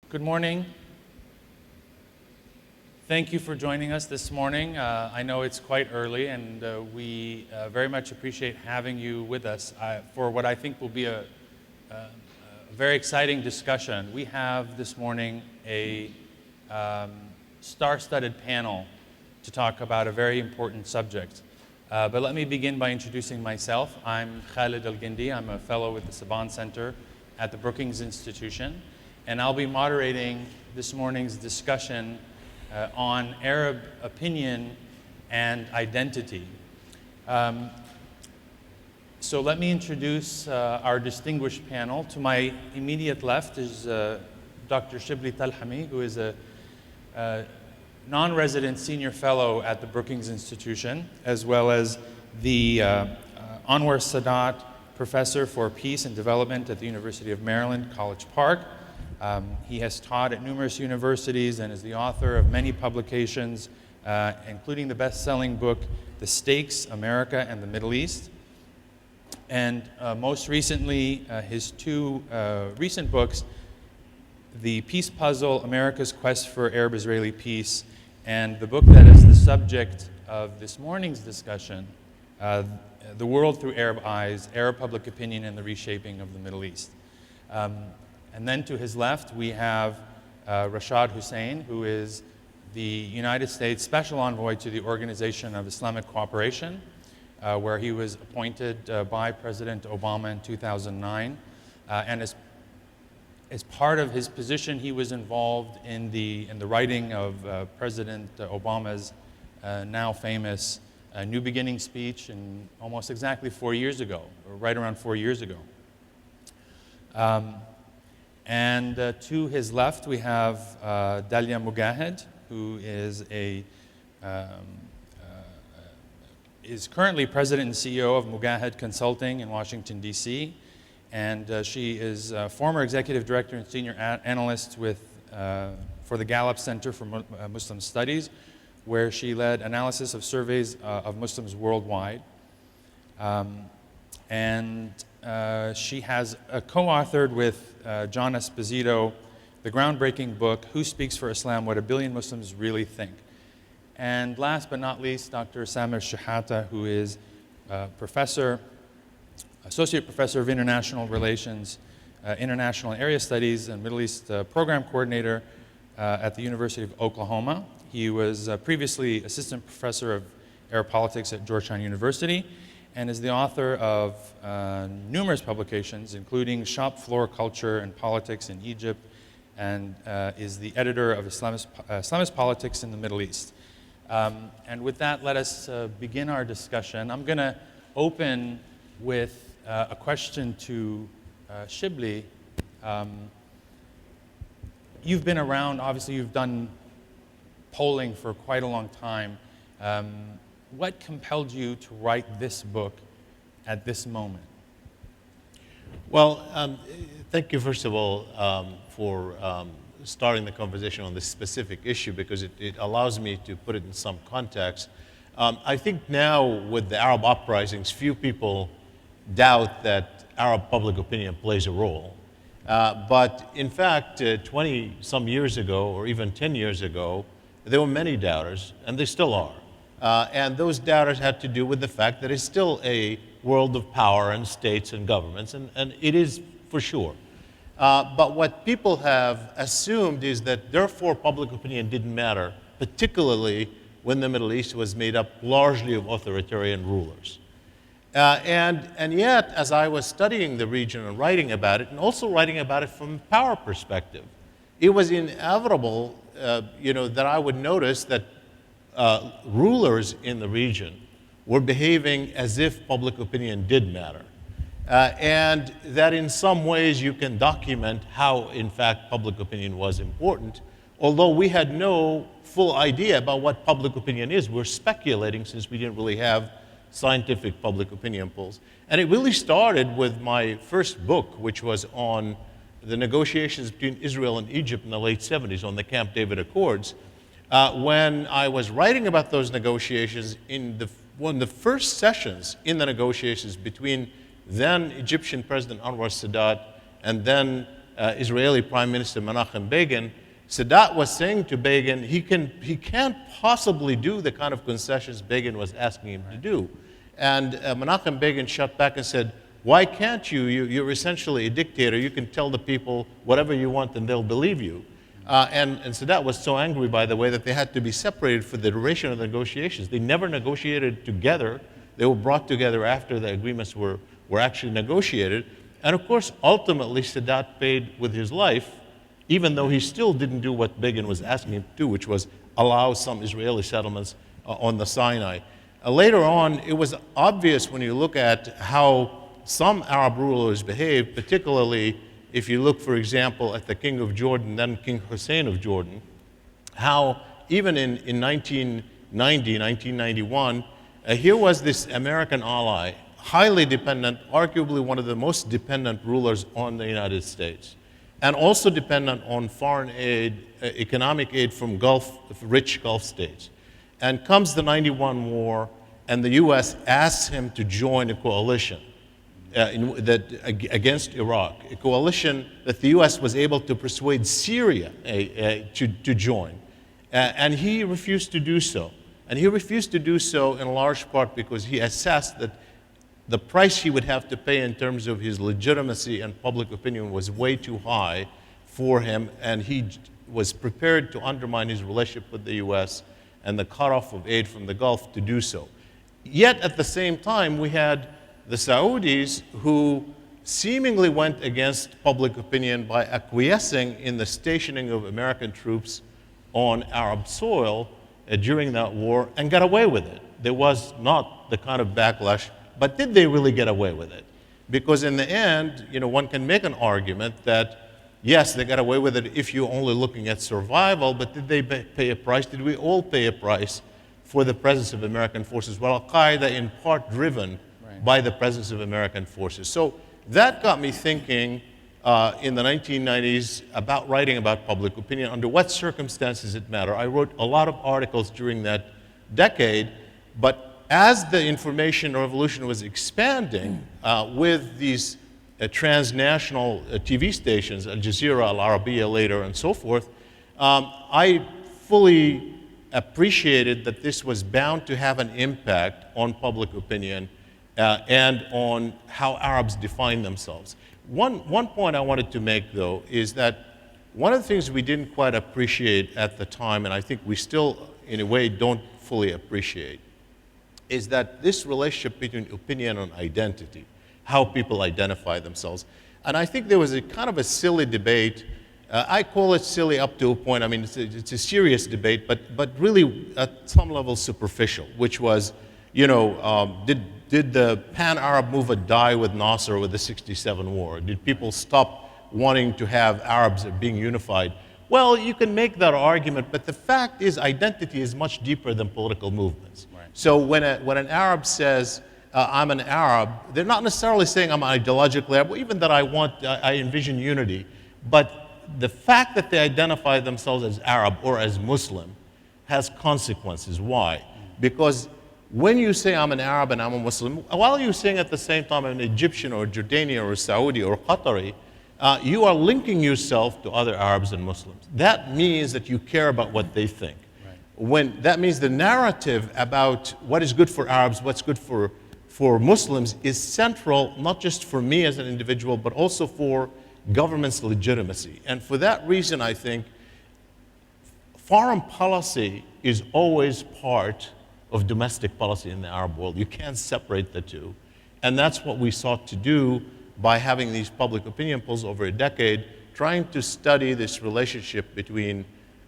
Good morning. Thank you for joining us this morning. I know it's quite early, and we very much appreciate having you with us for what I think will be a very exciting discussion. We have this morning a star-studded panel to talk about a very important subject. But let me begin by introducing myself. I'm Khalid Al-Gindi. I'm a fellow with the Saban Center at the Brookings Institution, and I'll be moderating this morning's discussion on Arab opinion and identity. So let me introduce our distinguished panel. To my immediate left is Dr. Shibli Talhami, who is a non-resident senior fellow at the Brookings Institution, as well as the Anwar Sadat Professor for Peace and Development at the University of Maryland, College Park. He has taught at numerous universities and is the author of many publications, including the best-selling book, The Stakes, America and the Middle East. And most recently, his two recent books, The Peace Puzzle, America's Quest for Arab-Israeli Peace, and the book that is the subject of this morning's discussion, The World Through Arab Eyes, Arab Public Opinion and the Reshaping of the Middle East. And then to his left, we have Rashad Hussain, who is the United States Special Envoy to the Organization of Islamic Cooperation, where he was appointed by President Obama in 2009. And as part of his position, he was involved in the writing of President Obama's now famous New Beginning speech, and almost exactly 4 years ago, or right around 4 years ago. And to his left, we have Dalia Mugahed, who is is currently president and CEO of Mugahed Consulting in Washington, D.C., and she is a former executive director and senior analyst for the Gallup Center for Muslim Studies, where she led analysis of surveys of Muslims worldwide. She has co-authored with John Esposito the groundbreaking book, Who Speaks for Islam? What a Billion Muslims Really Think. And last but not least, Dr. Samer Shahata, who is Associate Professor of International Relations, International and Area Studies, and Middle East Program Coordinator at the University of Oklahoma. He was previously Assistant Professor of Arab Politics at Georgetown University, and is the author of numerous publications, including Shop Floor Culture and Politics in Egypt, and is the editor of Islamist Politics in the Middle East. And with that, let us begin our discussion. I'm going to open with a question to Shibli. You've been around, obviously you've done polling for quite a long time. What compelled you to write this book at this moment? Well, thank you, first of all, for starting the conversation on this specific issue, because it allows me to put it in some context. I think now, with the Arab uprisings, few people doubt that Arab public opinion plays a role. But in fact, 20-some years ago, or even 10 years ago, there were many doubters, and there still are. And those doubters had to do with the fact that it's still a world of power and states and governments, and it is for sure. But what people have assumed is that therefore public opinion didn't matter, particularly when the Middle East was made up largely of authoritarian rulers. And yet, as I was studying the region and writing about it, and also writing about it from a power perspective, it was inevitable that I would notice that rulers in the region were behaving as if public opinion did matter. And that in some ways you can document how, in fact, public opinion was important, although we had no full idea about what public opinion is. We're speculating since we didn't really have scientific public opinion polls. And it really started with my first book, which was on the negotiations between Israel and Egypt in the late 70s on the Camp David Accords. When I was writing about those negotiations in one of the first sessions in the negotiations between then Egyptian President Anwar Sadat and then Israeli Prime Minister Menachem Begin, Sadat was saying to Begin, he can't possibly do the kind of concessions Begin was asking him to do. And Menachem Begin shot back and said, why can't you? You're essentially a dictator. You can tell the people whatever you want and they'll believe you. And Sadat was so angry, by the way, that they had to be separated for the duration of the negotiations. They never negotiated together. They were brought together after the agreements were actually negotiated. And of course, ultimately, Sadat paid with his life, even though he still didn't do what Begin was asking him to do, which was allow some Israeli settlements on the Sinai. Later on, it was obvious when you look at how some Arab rulers behaved, particularly if you look, for example, at the King of Jordan, then King Hussein of Jordan, how even in 1990, 1991, here was this American ally, highly dependent, arguably one of the most dependent rulers on the United States, and also dependent on foreign aid, economic aid from rich Gulf states. And comes the 91 war, and the US asks him to join a coalition against Iraq, a coalition that the US was able to persuade Syria to join. And he refused to do so. And he refused to do so in large part because he assessed that the price he would have to pay in terms of his legitimacy and public opinion was way too high for him, and he was prepared to undermine his relationship with the US and the cutoff of aid from the Gulf to do so. Yet at the same time, we had the Saudis who seemingly went against public opinion by acquiescing in the stationing of American troops on Arab soil during that war and got away with it. There was not the kind of backlash, but did they really get away with it? Because in the end, one can make an argument that, yes, they got away with it if you're only looking at survival, but did they pay a price? Did we all pay a price for the presence of American forces? Well, Al-Qaeda in part driven by the presence of American forces. So that got me thinking in the 1990s about writing about public opinion, under what circumstances it matter. I wrote a lot of articles during that decade, but as the information revolution was expanding with these transnational TV stations, Al Jazeera, Al Arabiya later, and so forth, I fully appreciated that this was bound to have an impact on public opinion and on how Arabs define themselves. One point I wanted to make, though, is that one of the things we didn't quite appreciate at the time, and I think we still, in a way, don't fully appreciate, is that this relationship between opinion and identity, how people identify themselves. And I think there was a kind of a silly debate. I call it silly up to a point. I mean, it's a serious debate, but really at some level superficial, which was, did the pan-Arab movement die with Nasser with the '67 war? Did people stop wanting to have Arabs being unified? Well, you can make that argument, but the fact is identity is much deeper than political movements. Right. So when an Arab says, I'm an Arab, they're not necessarily saying I'm ideologically Arab, or even that I envision unity, but the fact that they identify themselves as Arab or as Muslim has consequences. Why? Because when you say I'm an Arab and I'm a Muslim, while you're saying at the same time I'm an Egyptian or Jordanian or Saudi or Qatari, you are linking yourself to other Arabs and Muslims. That means that you care about what they think. Right. That means the narrative about what is good for Arabs, what's good for Muslims is central, not just for me as an individual, but also for government's legitimacy. And for that reason, I think foreign policy is always part of domestic policy in the Arab world. You can't separate the two. And that's what we sought to do by having these public opinion polls over a decade, trying to study this relationship between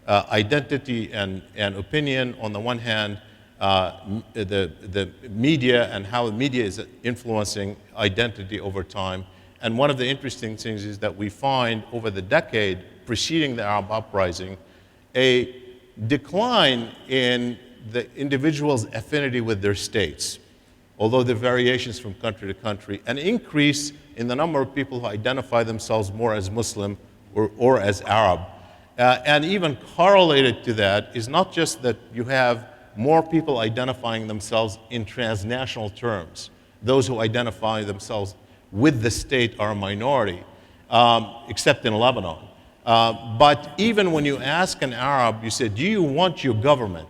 identity and opinion on the one hand, the media and how the media is influencing identity over time. And one of the interesting things is that we find over the decade preceding the Arab uprising, a decline in the individual's affinity with their states, although there are variations from country to country, an increase in the number of people who identify themselves more as Muslim or as Arab. And even correlated to that is not just that you have more people identifying themselves in transnational terms. Those who identify themselves with the state are a minority. except in Lebanon. But even when you ask an Arab, you say, do you want your government,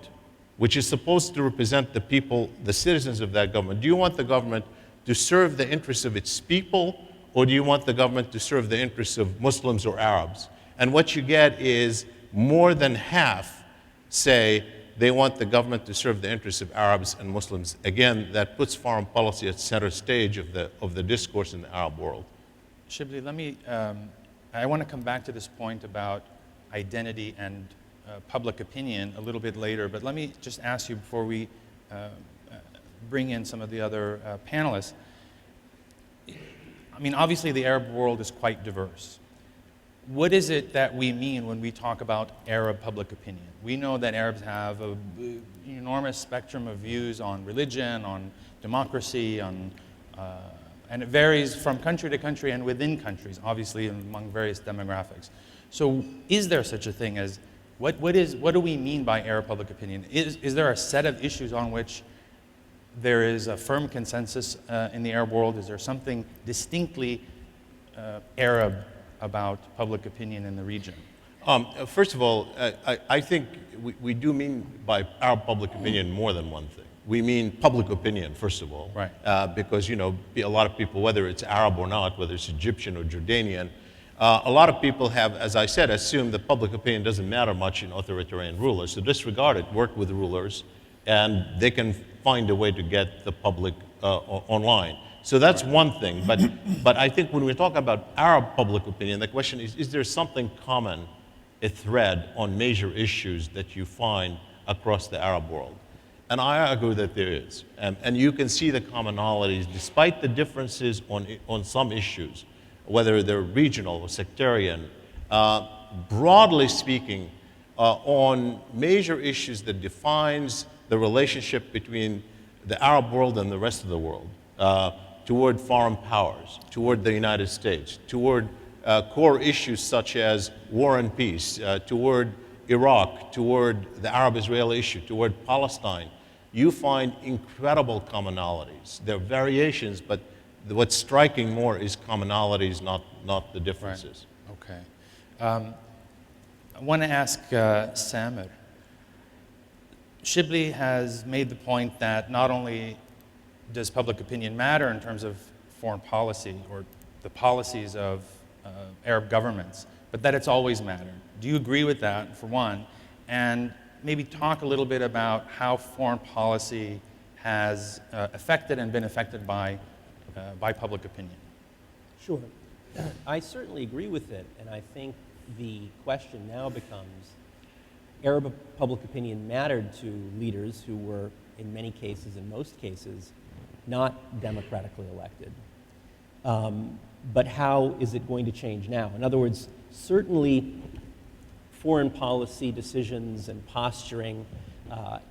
which is supposed to represent the people, the citizens of that government, do you want the government to serve the interests of its people, or do you want the government to serve the interests of Muslims or Arabs? And what you get is more than half say they want the government to serve the interests of Arabs and Muslims. Again, that puts foreign policy at center stage of the discourse in the Arab world. Shibli, I want to come back to this point about identity and public opinion a little bit later, but let me just ask you before we bring in some of the other panelists. I mean, obviously the Arab world is quite diverse. What is it that we mean when we talk about Arab public opinion? We know that Arabs have an enormous spectrum of views on religion, on democracy, and it varies from country to country and within countries, obviously among various demographics. So is there such a thing as, what do we mean by Arab public opinion? Is there a set of issues on which there is a firm consensus in the Arab world? Is there something distinctly Arab about public opinion in the region? First of all, I think we do mean by Arab public opinion more than one thing. We mean public opinion, first of all, right. Because a lot of people, whether it's Arab or not, whether it's Egyptian or Jordanian, a lot of people have, as I said, assumed that public opinion doesn't matter much in authoritarian rulers. So disregard it, work with rulers, and they can find a way to get the public online. So that's one thing. But I think when we talk about Arab public opinion, the question is there something common, a thread on major issues that you find across the Arab world? And I argue that there is. And you can see the commonalities, despite the differences on some issues, whether they're regional or sectarian. Broadly speaking, on major issues that defines the relationship between the Arab world and the rest of the world, toward foreign powers, toward the United States, toward core issues such as war and peace, toward Iraq, toward the Arab-Israeli issue, toward Palestine, you find incredible commonalities. There are variations, but what's striking more is commonalities, not the differences. Right. Okay. I want to ask Samer. Shibli has made the point that not only does public opinion matter in terms of foreign policy or the policies of Arab governments, but that it's always mattered. Do you agree with that, for one? And maybe talk a little bit about how foreign policy has affected and been affected by public opinion. Sure. I certainly agree with it, and I think the question now becomes, Arab public opinion mattered to leaders who were, in many cases, in most cases, not democratically elected. But how is it going to change now? In other words, certainly foreign policy decisions and posturing,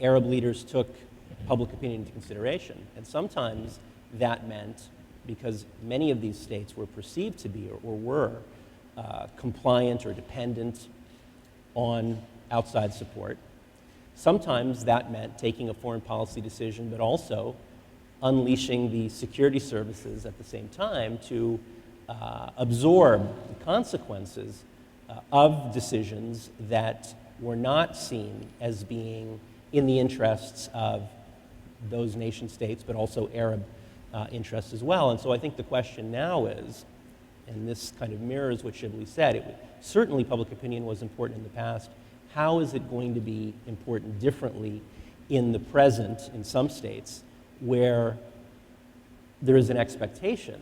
Arab leaders took public opinion into consideration. And sometimes that meant, because many of these states were perceived to be or were compliant or dependent on outside support, sometimes that meant taking a foreign policy decision, but also unleashing the security services at the same time to absorb the consequences of decisions that were not seen as being in the interests of those nation states, but also Arab interests as well. And so I think the question now is, and this kind of mirrors what Shibli said, certainly public opinion was important in the past. How is it going to be important differently in the present in some states where there is an expectation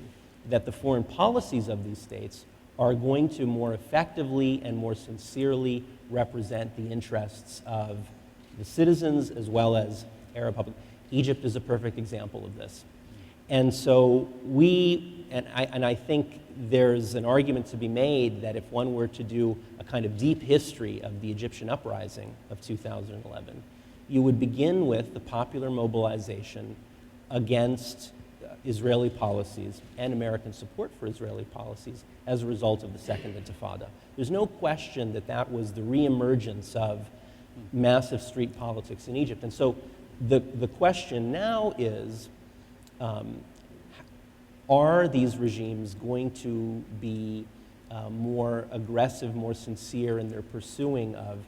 that the foreign policies of these states are going to more effectively and more sincerely represent the interests of the citizens as well as Arab public. Egypt is a perfect example of this. And so I think there's an argument to be made that if one were to do a kind of deep history of the Egyptian uprising of 2011, you would begin with the popular mobilization against Israeli policies and American support for Israeli policies as a result of the Second Intifada. There's no question that that was the reemergence of massive street politics in Egypt. And so the question now is, are these regimes going to be more aggressive, more sincere in their pursuing of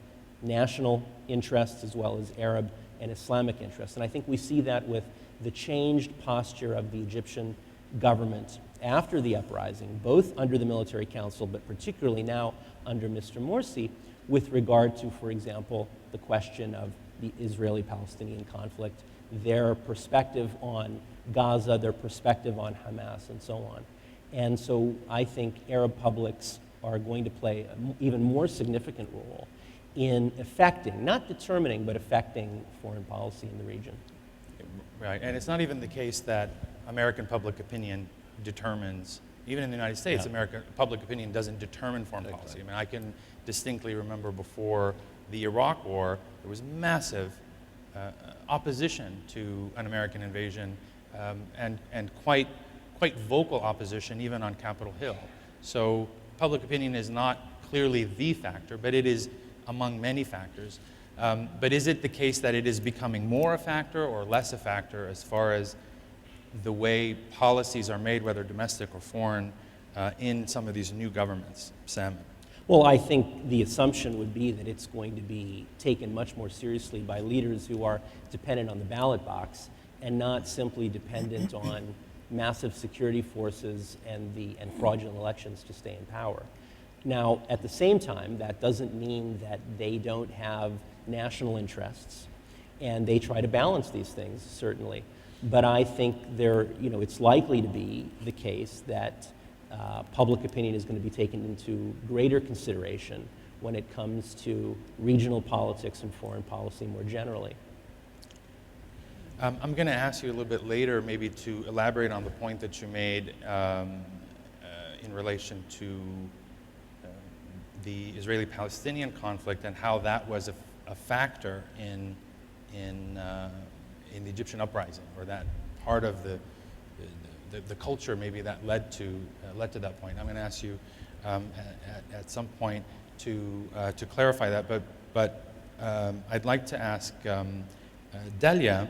national interests as well as Arab and Islamic interests. And I think we see that with the changed posture of the Egyptian government after the uprising, both under the military council, but particularly now under Mr. Morsi, with regard to, for example, the question of the Israeli-Palestinian conflict, their perspective on Gaza, their perspective on Hamas, and so on. And so I think Arab publics are going to play an even more significant role in affecting, not determining, but affecting foreign policy in the region. Right, and it's not even the case that American public opinion determines, even in the United States, Yeah. American public opinion doesn't determine foreign policy. I mean, I can distinctly remember before the Iraq War, there was massive opposition to an American invasion, and quite vocal opposition even on Capitol Hill. So public opinion is not clearly the factor, but it is among many factors. But is it the case that it is becoming more a factor or less a factor as far as the way policies are made, whether domestic or foreign, in some of these new governments? Sam? Well, I think the assumption would be that it's going to be taken much more seriously by leaders who are dependent on the ballot box and not simply dependent on massive security forces and fraudulent elections to stay in power. Now, at the same time, that doesn't mean that they don't have national interests, and they try to balance these things, certainly. But I think it's likely to be the case that public opinion is going to be taken into greater consideration when it comes to regional politics and foreign policy more generally. I'm going to ask you a little bit later maybe to elaborate on the point that you made in relation to the Israeli-Palestinian conflict and how that was a factor in the Egyptian uprising, or that part of the culture maybe that led to that point. I'm going to ask you at some point to clarify that, but I'd like to ask Delia.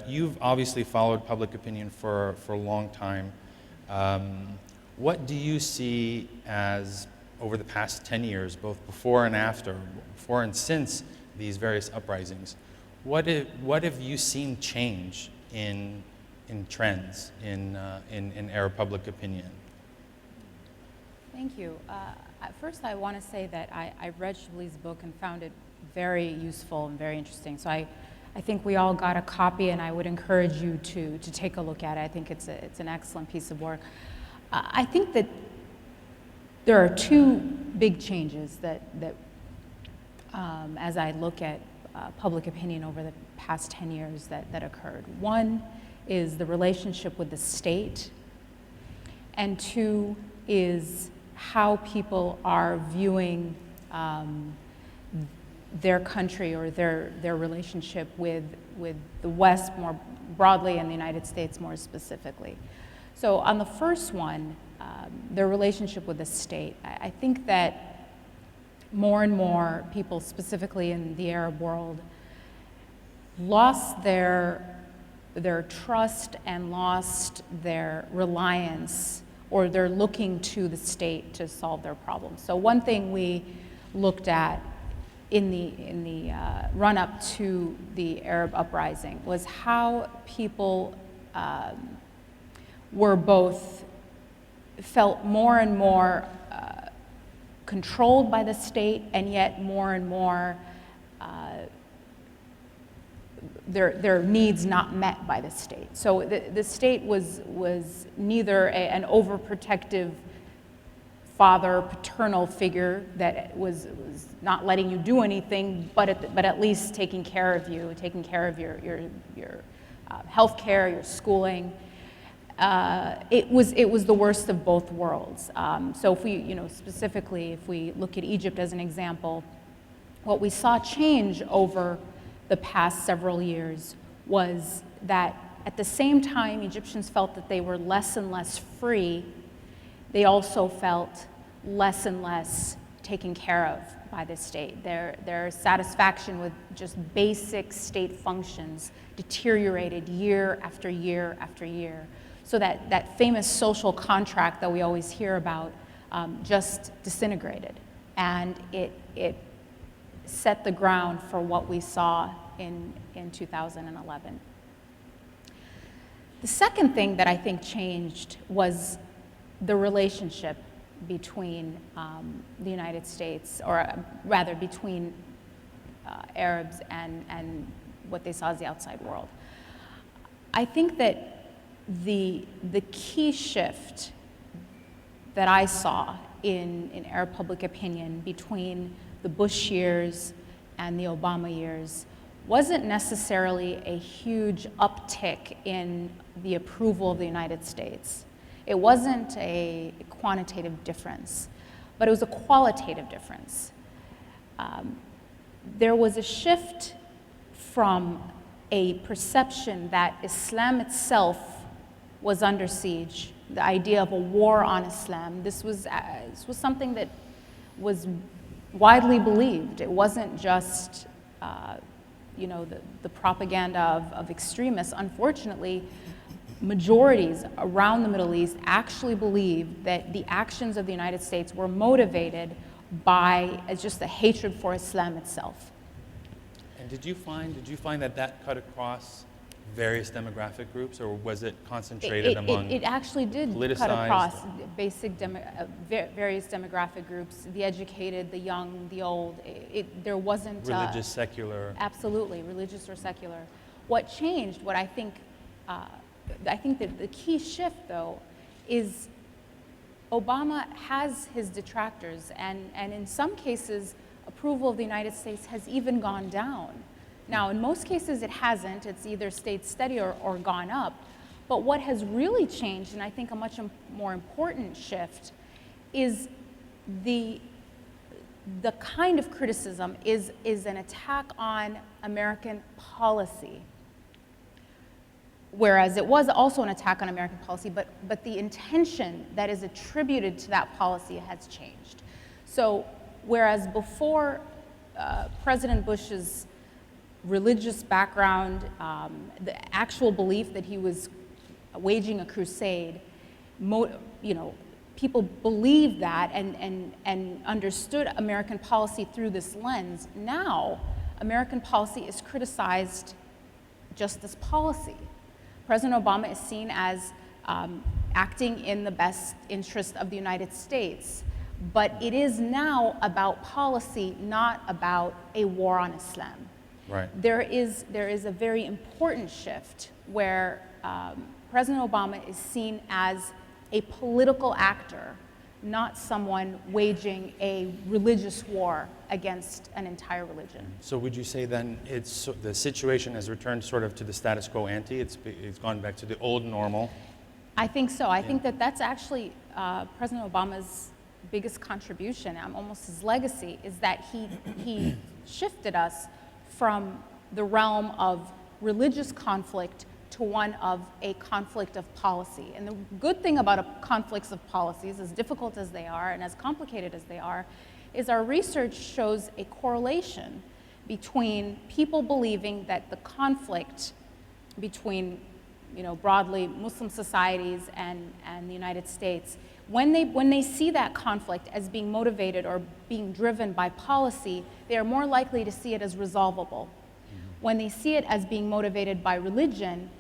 You've obviously followed public opinion for a long time. What do you see as, over the past 10 years, both before and after, before and since these various uprisings, what have you seen change in trends in Arab public opinion? Thank you. First, I want to say that I read Shibli's book and found it very useful and very interesting. So I think we all got a copy, and I would encourage you to take a look at it. I think it's an excellent piece of work. I think that there are two big changes that as I look at public opinion over the past 10 years that occurred. One is the relationship with the state, and two is how people are viewing their country or their relationship with the West more broadly and the United States more specifically. So on the first one, their relationship with the state, I think that more and more people, specifically in the Arab world, lost their trust and lost their reliance, or they're looking to the state to solve their problems. So one thing we looked at in the run-up to the Arab uprising was how people felt more and more controlled by the state, and yet more and more their needs not met by the state. So the state was neither an overprotective father, paternal figure that was not letting you do anything, but at least taking care of you, taking care of your health care, your schooling. It was the worst of both worlds. So if we, specifically, if we look at Egypt as an example, what we saw change over the past several years was that at the same time Egyptians felt that they were less and less free, they also felt less and less taken care of by the state. Their satisfaction with just basic state functions deteriorated year after year after year. So that famous social contract that we always hear about just disintegrated. And it set the ground for what we saw in 2011. The second thing that I think changed was the relationship between the United States, or rather between Arabs and what they saw as the outside world. I think that the key shift that I saw in Arab public opinion between the Bush years and the Obama years wasn't necessarily a huge uptick in the approval of the United States. It wasn't a quantitative difference, but it was a qualitative difference. There was a shift from a perception that Islam itself was under siege, the idea of a war on Islam. This was something that was widely believed. It wasn't just the propaganda of extremists. Unfortunately, majorities around the Middle East actually believed that the actions of the United States were motivated by just a hatred for Islam itself. And did you find that cut across various demographic groups, or was it concentrated among it actually did cut across various demographic groups, the educated, the young, the old. There wasn't religious, secular? Absolutely, religious or secular. What changed, I think that the key shift, though, is Obama has his detractors, and in some cases, approval of the United States has even gone down. Now, in most cases, it hasn't. It's either stayed steady or gone up. But what has really changed, and I think a much more important shift, is the kind of criticism is an attack on American policy. Whereas it was also an attack on American policy, but the intention that is attributed to that policy has changed. So whereas before President Bush's religious background, the actual belief that he was waging a crusade, people believed that and understood American policy through this lens. Now, American policy is criticized just as policy. President Obama is seen as acting in the best interest of the United States, but it is now about policy, not about a war on Islam. Right. There is a very important shift where President Obama is seen as a political actor, not someone waging a religious war against an entire religion. So would you say then the situation has returned sort of to the status quo ante? It's gone back to the old normal? I think so. I think that's actually President Obama's biggest contribution, almost his legacy, is that he shifted us from the realm of religious conflict to one of a conflict of policy. And the good thing about conflicts of policies, as difficult as they are and as complicated as they are, is our research shows a correlation between people believing that the conflict between, broadly Muslim societies and the United States, when they see that conflict as being motivated or being driven by policy, they are more likely to see it as resolvable. When they see it as being motivated by religion,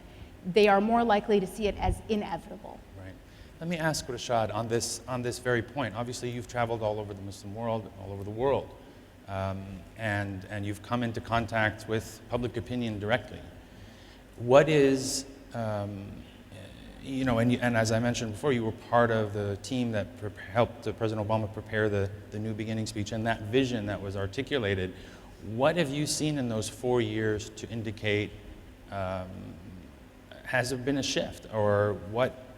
they are more likely to see it as inevitable. Right. Let me ask Rashad on this very point. Obviously, you've traveled all over the Muslim world, all over the world, and you've come into contact with public opinion directly. What is, and as I mentioned before, you were part of the team that helped President Obama prepare the New Beginning speech and that vision that was articulated. What have you seen in those 4 years to indicate, has there been a shift, or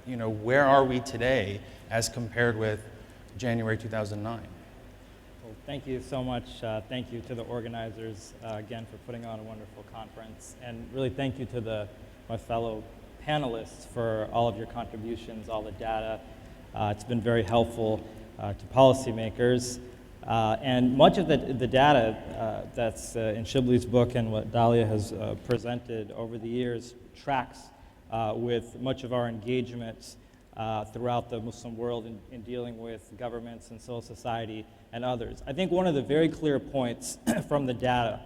where are we today as compared with January 2009? Well, thank you so much. Thank you to the organizers again for putting on a wonderful conference, and really thank you to my fellow panelists for all of your contributions, all the data. It's been very helpful to policymakers. And much of the data that's in Shibley's book and what Dalia has presented over the years tracks with much of our engagement throughout the Muslim world in dealing with governments and civil society and others. I think one of the very clear points from the data,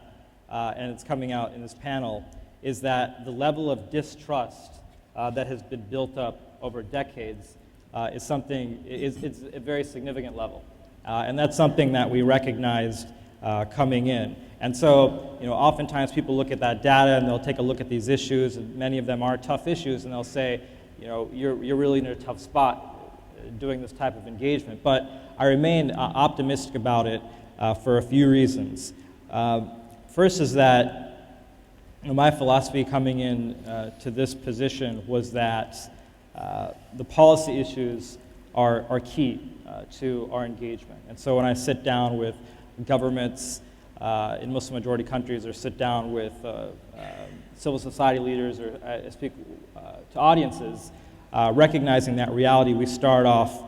and it's coming out in this panel, is that the level of distrust that has been built up over decades is a very significant level. And that's something that we recognized coming in. And so, oftentimes people look at that data and they'll take a look at these issues, and many of them are tough issues, and they'll say, you're really in a tough spot doing this type of engagement. But I remain optimistic about it for a few reasons. First is that my philosophy coming in to this position was that the policy issues are key to our engagement. And so when I sit down with governments in Muslim majority countries, or sit down with civil society leaders, or speak to audiences, recognizing that reality, we start off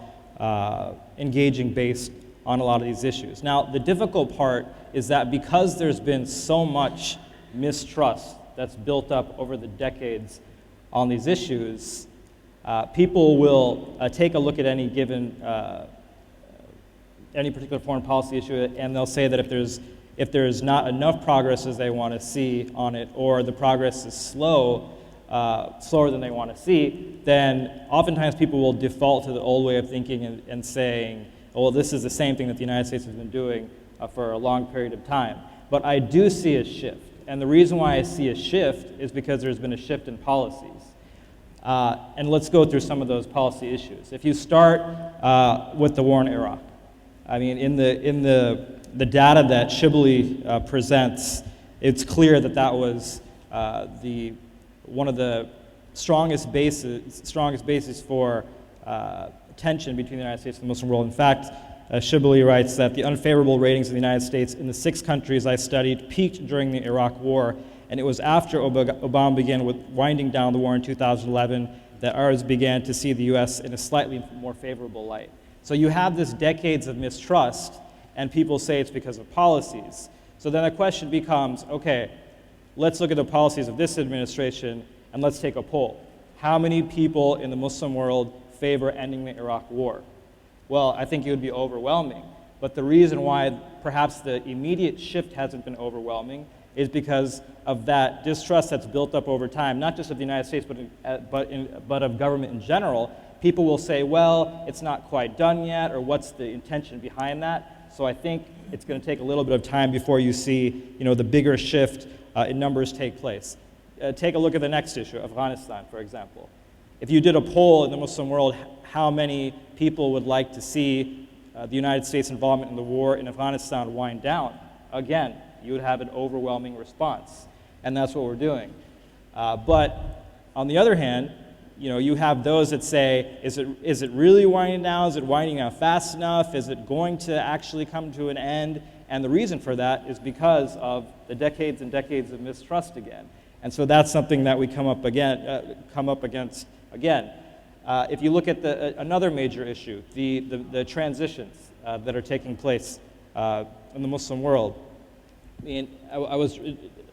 engaging based on a lot of these issues. Now, the difficult part is that because there's been so much mistrust that's built up over the decades on these issues, people will take a look at any given, any particular foreign policy issue, and they'll say that if there's not enough progress as they want to see on it, or the progress is slower than they want to see, then oftentimes people will default to the old way of thinking and saying, well, this is the same thing that the United States has been doing for a long period of time. But I do see a shift. And the reason why I see a shift is because there's been a shift in policies. And let's go through some of those policy issues. If you start with the war in Iraq, I mean, in the data that Shibli presents, it's clear that that was one of the strongest bases for tension between the United States and the Muslim world. In fact, Shibli writes that the unfavorable ratings of the United States in the 6 countries I studied peaked during the Iraq War, and it was after Obama began with winding down the war in 2011 that Arabs began to see the U.S. in a slightly more favorable light. So you have this decades of mistrust, and people say it's because of policies. So then the question becomes, okay, let's look at the policies of this administration, and let's take a poll. How many people in the Muslim world favor ending the Iraq War? Well, I think it would be overwhelming. But the reason why perhaps the immediate shift hasn't been overwhelming is because of that distrust that's built up over time, not just of the United States, but of government in general. People will say, well, it's not quite done yet, or what's the intention behind that? So I think it's going to take a little bit of time before you see, the bigger shift in numbers take place. Take a look at the next issue, Afghanistan, for example. If you did a poll in the Muslim world, how many people would like to see the United States involvement in the war in Afghanistan wind down? Again, you would have an overwhelming response, and that's what we're doing. But on the other hand, you have those that say, is it really winding down? Is it winding down fast enough? Is it going to actually come to an end? And the reason for that is because of the decades and decades of mistrust again. And so that's something that we come up against again. If you look at another major issue, the transitions that are taking place in the Muslim world. I was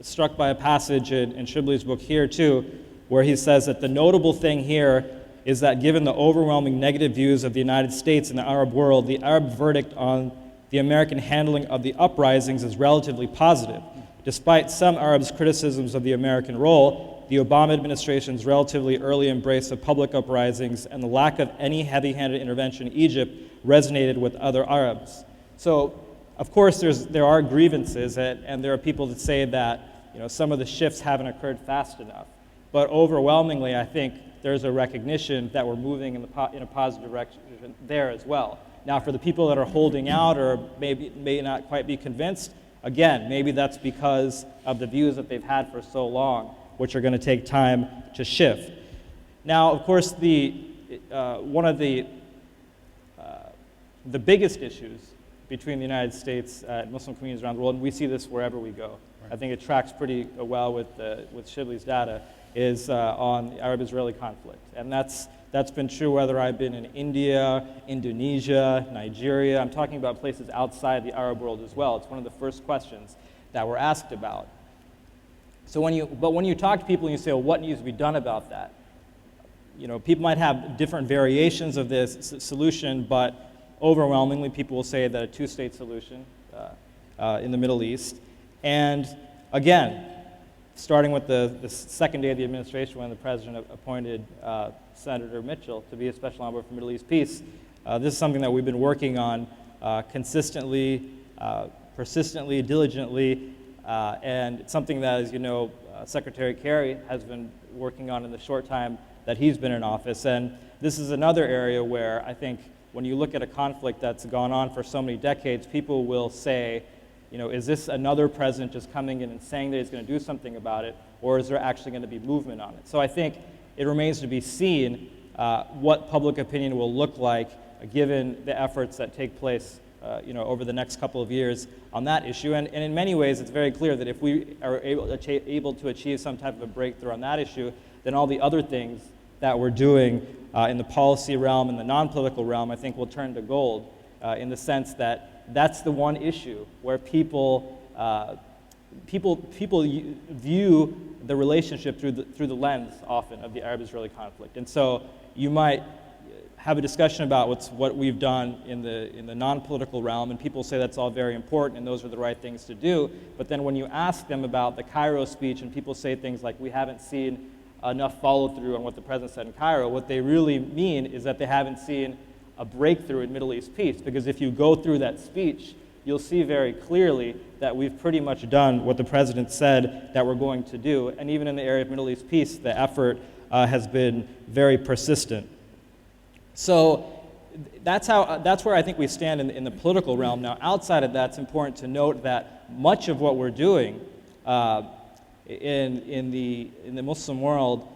struck by a passage in Shibli's book here too, where he says that the notable thing here is that given the overwhelming negative views of the United States and the Arab world, the Arab verdict on the American handling of the uprisings is relatively positive. Despite some Arabs' criticisms of the American role, the Obama administration's relatively early embrace of public uprisings and the lack of any heavy-handed intervention in Egypt resonated with other Arabs. So, of course, there are grievances, and there are people that say that some of the shifts haven't occurred fast enough. But overwhelmingly, I think there's a recognition that we're moving in a positive direction there as well. Now, for the people that are holding out or may not quite be convinced, again, maybe that's because of the views that they've had for so long, which are going to take time to shift. Now, of course, one of the biggest issues between the United States and Muslim communities around the world, and we see this wherever we go. Right. I think it tracks pretty well with Shibli's data, is on the Arab-Israeli conflict. And that's been true whether I've been in India, Indonesia, Nigeria. I'm talking about places outside the Arab world as well. It's one of the first questions that we're asked about. So when you talk to people and you say, well, what needs to be done about that? people might have different variations of this solution, but overwhelmingly people will say that a two-state solution in the Middle East. And again, starting with the second day of the administration when the president appointed Senator Mitchell to be a special envoy for Middle East peace, this is something that we've been working on consistently, persistently, diligently, and it's something that, as you know, Secretary Kerry has been working on in the short time that he's been in office. And this is another area where I think when you look at a conflict that's gone on for so many decades, people will say, is this another president just coming in and saying that he's going to do something about it, or is there actually going to be movement on it? So I think it remains to be seen what public opinion will look like given the efforts that take place over the next couple of years on that issue. And in many ways, it's very clear that if we are able to achieve some type of a breakthrough on that issue, then all the other things that we're doing in the policy realm and the non-political realm, I think will turn to gold in the sense that that's the one issue where people view the relationship through the lens often of the Arab-Israeli conflict. And so you might have a discussion about what we've done in the non-political realm, and people say that's all very important and those are the right things to do. But then when you ask them about the Cairo speech and people say things like, we haven't seen enough follow-through on what the president said in Cairo, what they really mean is that they haven't seen a breakthrough in Middle East peace. Because if you go through that speech, you'll see very clearly that we've pretty much done what the president said that we're going to do. And even in the area of Middle East peace, the effort has been very persistent. So that's where I think we stand in the political realm. Now, outside of that, it's important to note that much of what we're doing in the Muslim world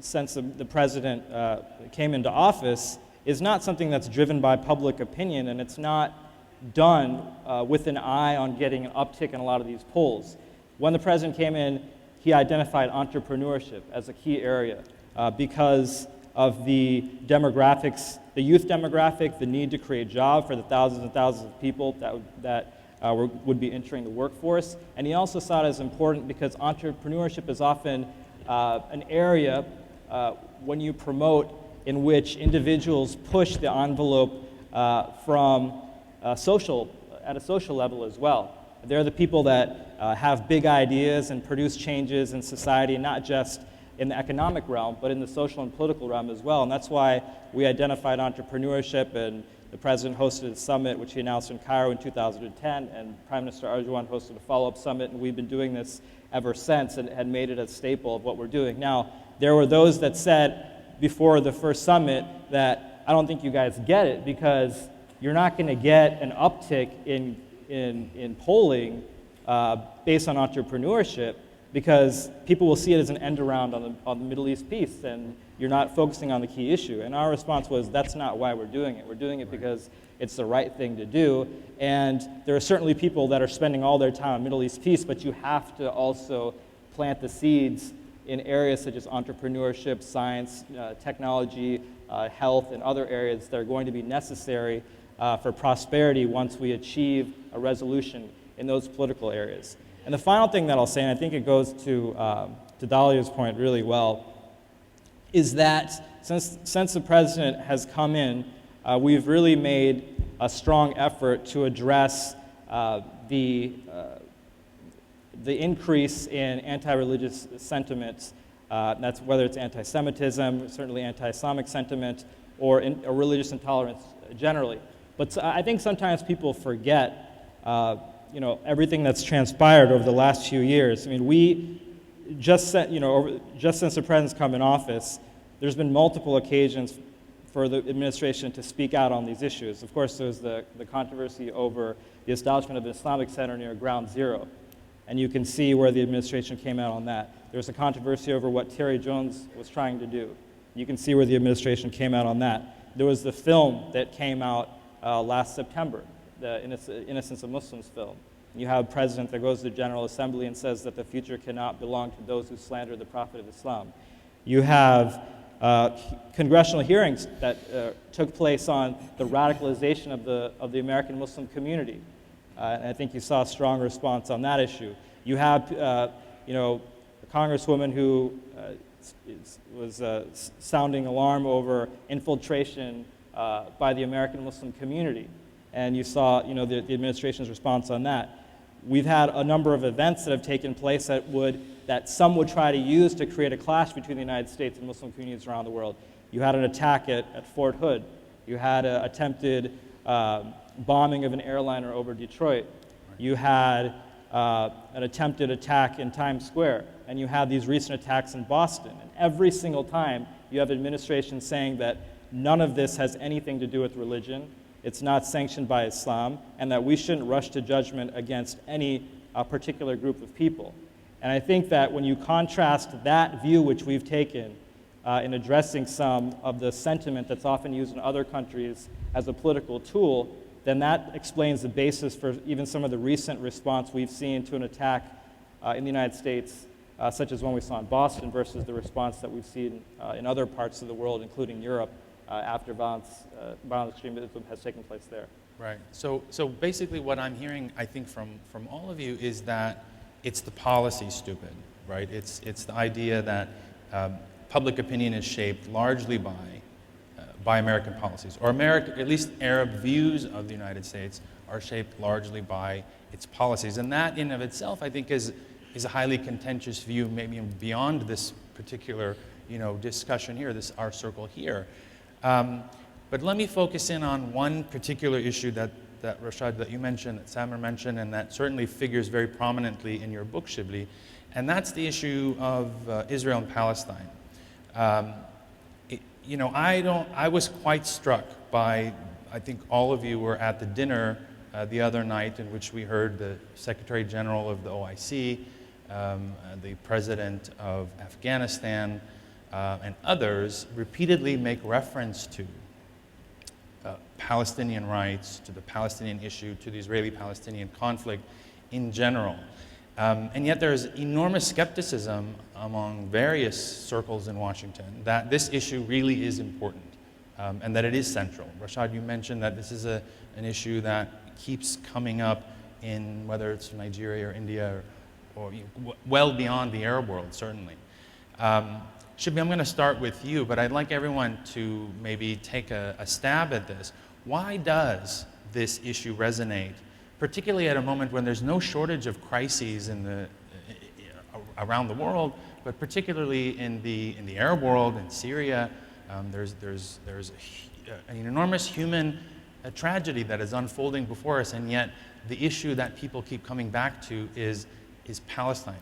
since the president came into office is not something that's driven by public opinion, and it's not done with an eye on getting an uptick in a lot of these polls. When the president came in, he identified entrepreneurship as a key area because of the demographics, the youth demographic, the need to create jobs for the thousands and thousands of people that would be entering the workforce. And he also saw it as important because entrepreneurship is often an area when you promote in which individuals push the envelope from at a social level as well. They're the people that have big ideas and produce changes in society, not just in the economic realm, but in the social and political realm as well. And that's why we identified entrepreneurship, and the president hosted a summit, which he announced in Cairo in 2010, and Prime Minister Erdogan hosted a follow-up summit, and we've been doing this ever since and had made it a staple of what we're doing. Now, there were those that said before the first summit that I don't think you guys get it because you're not going to get an uptick in polling based on entrepreneurship, because people will see it as an end around on the Middle East peace, and you're not focusing on the key issue. And our response was, that's not why we're doing it. We're doing it because it's the right thing to do. And there are certainly people that are spending all their time on Middle East peace, but you have to also plant the seeds in areas such as entrepreneurship, science, technology, health, and other areas that are going to be necessary for prosperity once we achieve a resolution in those political areas. And the final thing that I'll say, and I think it goes to Dahlia's point really well, is that since the president has come in, we've really made a strong effort to address the increase in anti-religious sentiments. That's whether it's anti-Semitism, certainly anti-Islamic sentiment, or religious intolerance generally. But I think sometimes people forget everything that's transpired over the last few years. I mean, we just since the president's come in office, there's been multiple occasions for the administration to speak out on these issues. Of course, there's the controversy over the establishment of an Islamic center near Ground Zero, and you can see where the administration came out on that. There's a controversy over what Terry Jones was trying to do. You can see where the administration came out on that. There was the film that came out last September, the Innocence of Muslims film. You have a president that goes to the General Assembly and says that the future cannot belong to those who slander the Prophet of Islam. You have congressional hearings that took place on the radicalization of the American Muslim community. And I think you saw a strong response on that issue. You have a congresswoman who sounding alarm over infiltration by the American Muslim community. And you saw, the administration's response on that. We've had a number of events that have taken place that some would try to use to create a clash between the United States and Muslim communities around the world. You had an attack at Fort Hood. You had an attempted bombing of an airliner over Detroit. You had an attempted attack in Times Square. And you had these recent attacks in Boston. And every single time, you have administrations saying that none of this has anything to do with religion, it's not sanctioned by Islam, and that we shouldn't rush to judgment against any particular group of people. And I think that when you contrast that view which we've taken in addressing some of the sentiment that's often used in other countries as a political tool, then that explains the basis for even some of the recent response we've seen to an attack in the United States, such as one we saw in Boston, versus the response that we've seen in other parts of the world, including Europe, after violent extremism has taken place there. Right. So basically what I'm hearing, I think, from all of you is that it's the policy, stupid, right? It's the idea that public opinion is shaped largely by American policies, or at least Arab views of the United States are shaped largely by its policies. And that in of itself, I think, is a highly contentious view, maybe beyond this particular discussion here, our circle here. But let me focus in on one particular issue that Rashad, that you mentioned, that Samer mentioned, and that certainly figures very prominently in your book, Shibli, and that's the issue of Israel and Palestine. I was quite struck by, I think all of you were at the dinner the other night in which we heard the Secretary General of the OIC, the President of Afghanistan, and others repeatedly make reference to Palestinian rights, to the Palestinian issue, to the Israeli-Palestinian conflict in general. And yet there's enormous skepticism among various circles in Washington that this issue really is important and that it is central. Rashad, you mentioned that this is an issue that keeps coming up in whether it's Nigeria or India or well beyond the Arab world, certainly. Shibli, I'm going to start with you, but I'd like everyone to maybe take a stab at this. Why does this issue resonate, particularly at a moment when there's no shortage of crises around the world, but particularly in the Arab world, in Syria? There's an enormous human tragedy that is unfolding before us, and yet the issue that people keep coming back to is Palestine.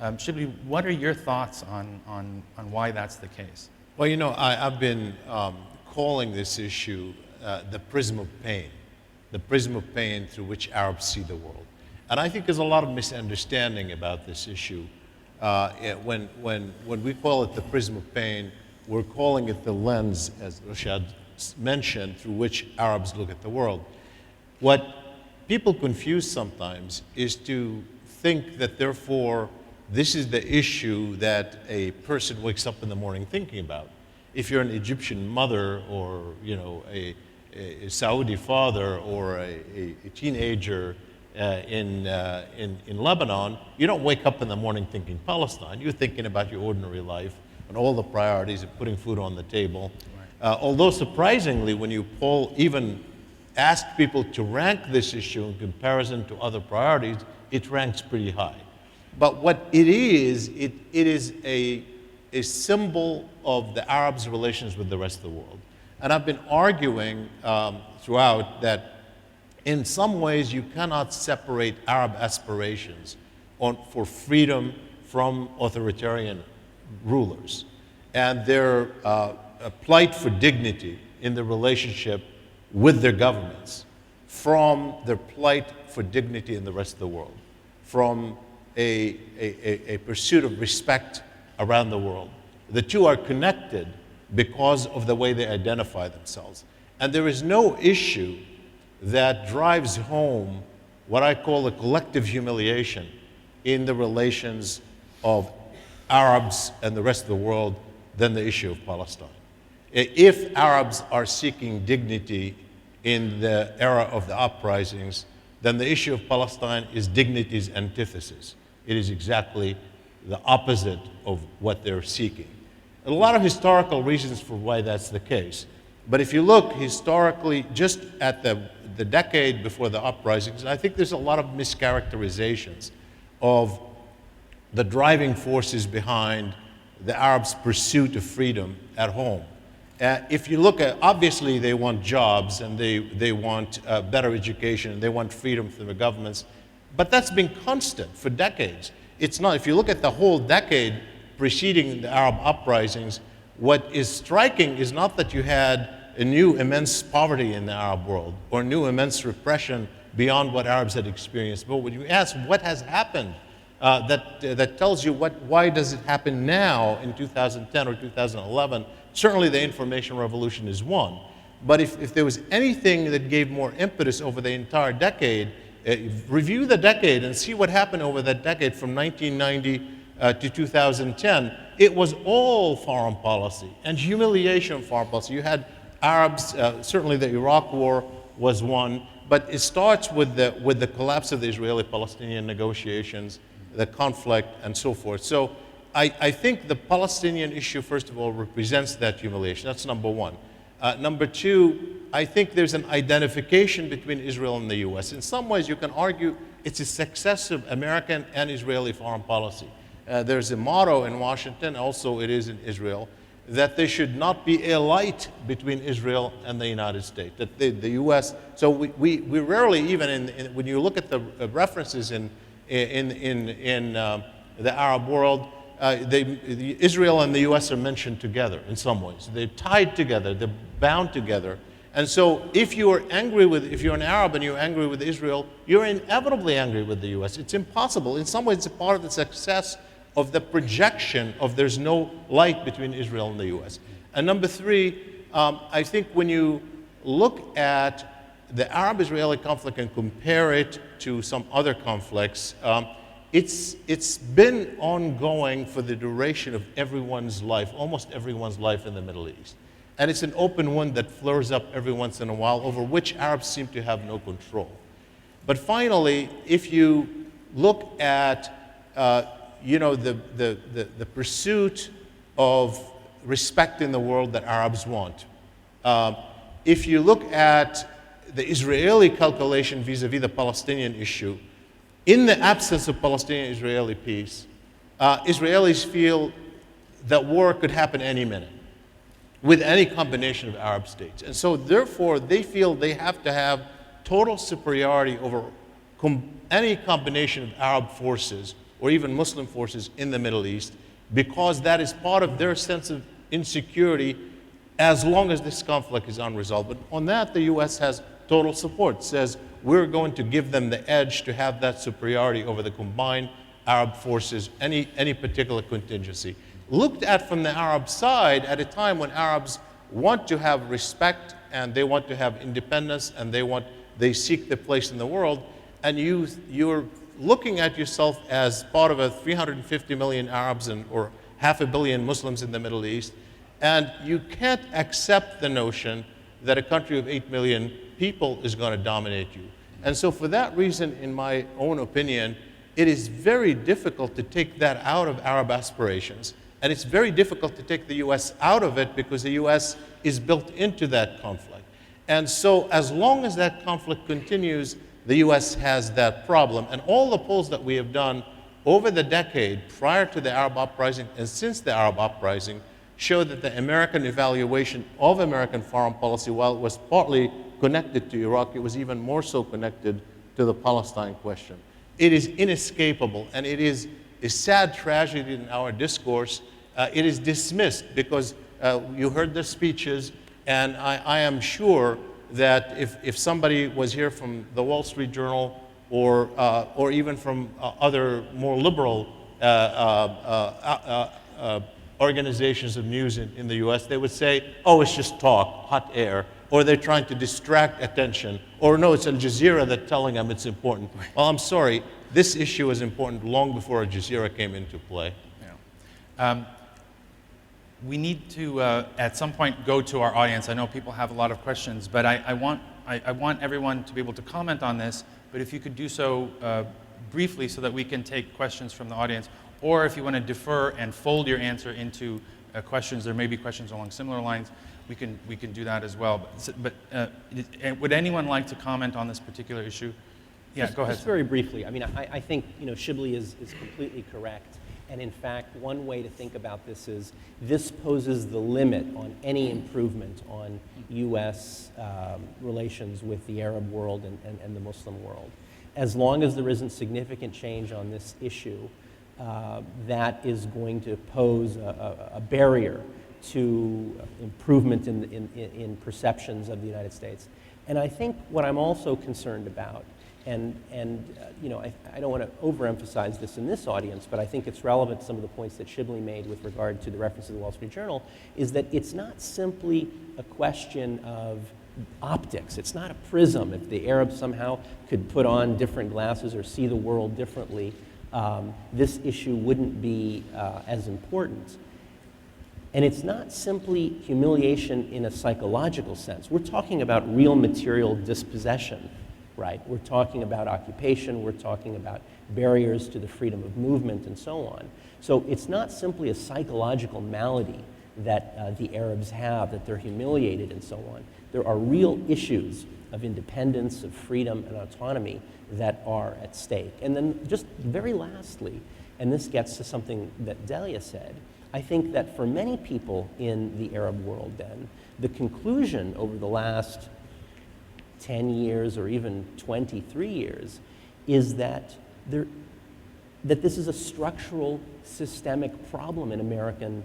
Shibli, what are your thoughts on why that's the case? Well, I've been calling this issue the prism of pain through which Arabs see the world. And I think there's a lot of misunderstanding about this issue. When we call it the prism of pain, we're calling it the lens, as Rashad mentioned, through which Arabs look at the world. What people confuse sometimes is to think that, therefore, this is the issue that a person wakes up in the morning thinking about. If you're an Egyptian mother or a Saudi father or a teenager in Lebanon, you don't wake up in the morning thinking Palestine. You're thinking about your ordinary life and all the priorities of putting food on the table. Right. Although surprisingly, when you even ask people to rank this issue in comparison to other priorities, it ranks pretty high. But what it is a symbol of the Arabs' relations with the rest of the world. And I've been arguing throughout that in some ways you cannot separate Arab aspirations for freedom from authoritarian rulers and their plight for dignity in the relationship with their governments from their plight for dignity in the rest of the world, from a pursuit of respect around the world. The two are connected because of the way they identify themselves. And there is no issue that drives home what I call a collective humiliation in the relations of Arabs and the rest of the world than the issue of Palestine. If Arabs are seeking dignity in the era of the uprisings, then the issue of Palestine is dignity's antithesis. It is exactly the opposite of what they're seeking. A lot of historical reasons for why that's the case. But if you look historically just at the decade before the uprisings, I think there's a lot of mischaracterizations of the driving forces behind the Arabs' pursuit of freedom at home. If you look at, obviously they want jobs and they want better education and they want freedom from the governments, but that's been constant for decades. It's not, if you look at the whole decade preceding the Arab uprisings, what is striking is not that you had a new immense poverty in the Arab world or new immense repression beyond what Arabs had experienced, but when you ask what has happened, that tells you why does it happen now in 2010 or 2011. Certainly the information revolution is one. But if there was anything that gave more impetus over the entire decade, review the decade and see what happened over that decade from 1990 to 2010. It was all foreign policy and humiliation of foreign policy. You had Arabs, certainly the Iraq War was one, but it starts with the collapse of the Israeli-Palestinian negotiations, the conflict, and so forth. So I think the Palestinian issue, first of all, represents that humiliation. That's number one. Number two, I think there's an identification between Israel and the US. In some ways, you can argue it's a success of American and Israeli foreign policy. There's a motto in Washington, also it is in Israel, that there should not be a light between Israel and the United States. That the US, so we rarely even, when you look at the references in the Arab world, Israel and the US are mentioned together in some ways. They're tied together, they're bound together. And so if you're an Arab and you're angry with Israel, you're inevitably angry with the US. It's impossible. In some ways, it's a part of the success of the projection of there's no light between Israel and the US. And number three, I think when you look at the Arab-Israeli conflict and compare it to some other conflicts, it's been ongoing for the duration of everyone's life, almost everyone's life in the Middle East. And it's an open wound that flares up every once in a while, over which Arabs seem to have no control. But finally, if you look at the pursuit of respect in the world that Arabs want, if you look at the Israeli calculation vis-a-vis the Palestinian issue, in the absence of Palestinian-Israeli peace, Israelis feel that war could happen any minute with any combination of Arab states. And so therefore, they feel they have to have total superiority over any combination of Arab forces or even Muslim forces in the Middle East, because that is part of their sense of insecurity as long as this conflict is unresolved. But on that, the US has total support, says we're going to give them the edge to have that superiority over the combined Arab forces, any particular contingency. Looked at from the Arab side at a time when Arabs want to have respect and they want to have independence and they seek their place in the world, and you're looking at yourself as part of a 350 million Arabs or 500 million Muslims in the Middle East, and you can't accept the notion that a country of 8 million people is going to dominate you. And so for that reason, in my own opinion, it is very difficult to take that out of Arab aspirations. And it's very difficult to take the US out of it because the US is built into that conflict. And so as long as that conflict continues, the US has that problem. And all the polls that we have done over the decade prior to the Arab uprising and since the Arab uprising show that the American evaluation of American foreign policy, while it was partly connected to Iraq, it was even more so connected to the Palestine question. It is inescapable, and it is a sad tragedy in our discourse. It is dismissed because you heard the speeches, and I am sure that if somebody was here from the Wall Street Journal or even from other more liberal organizations of news in the US, they would say, oh, it's just talk, hot air, or they're trying to distract attention, or no, it's Al Jazeera that's telling them it's important. Well, I'm sorry, this issue is important long before Al Jazeera came into play. Yeah. We need to, at some point, go to our audience. I know people have a lot of questions, but I want everyone to be able to comment on this, but if you could do so briefly so that we can take questions from the audience, or if you want to defer and fold your answer into questions, there may be questions along similar lines, we can do that as well. Would anyone like to comment on this particular issue? Yeah, go ahead. Just very briefly. I mean, I think Shibli is completely correct. And in fact, one way to think about this is this poses the limit on any improvement on U.S. Relations with the Arab world and the Muslim world. As long as there isn't significant change on this issue, that is going to pose a barrier to improvement in perceptions of the United States. And I think what I'm also concerned about, and I don't want to overemphasize this in this audience, but I think it's relevant to some of the points that Shibli made with regard to the reference to the Wall Street Journal, is that it's not simply a question of optics. It's not a prism. If the Arabs somehow could put on different glasses or see the world differently, this issue wouldn't be as important. And it's not simply humiliation in a psychological sense. We're talking about real material dispossession, right? We're talking about occupation, we're talking about barriers to the freedom of movement and so on. So it's not simply a psychological malady that the Arabs have, that they're humiliated and so on. There are real issues of independence, of freedom and autonomy that are at stake. And then just very lastly, and this gets to something that Delia said, I think that for many people in the Arab world then, the conclusion over the last 10 years or even 23 years is that this is a structural, systemic problem in American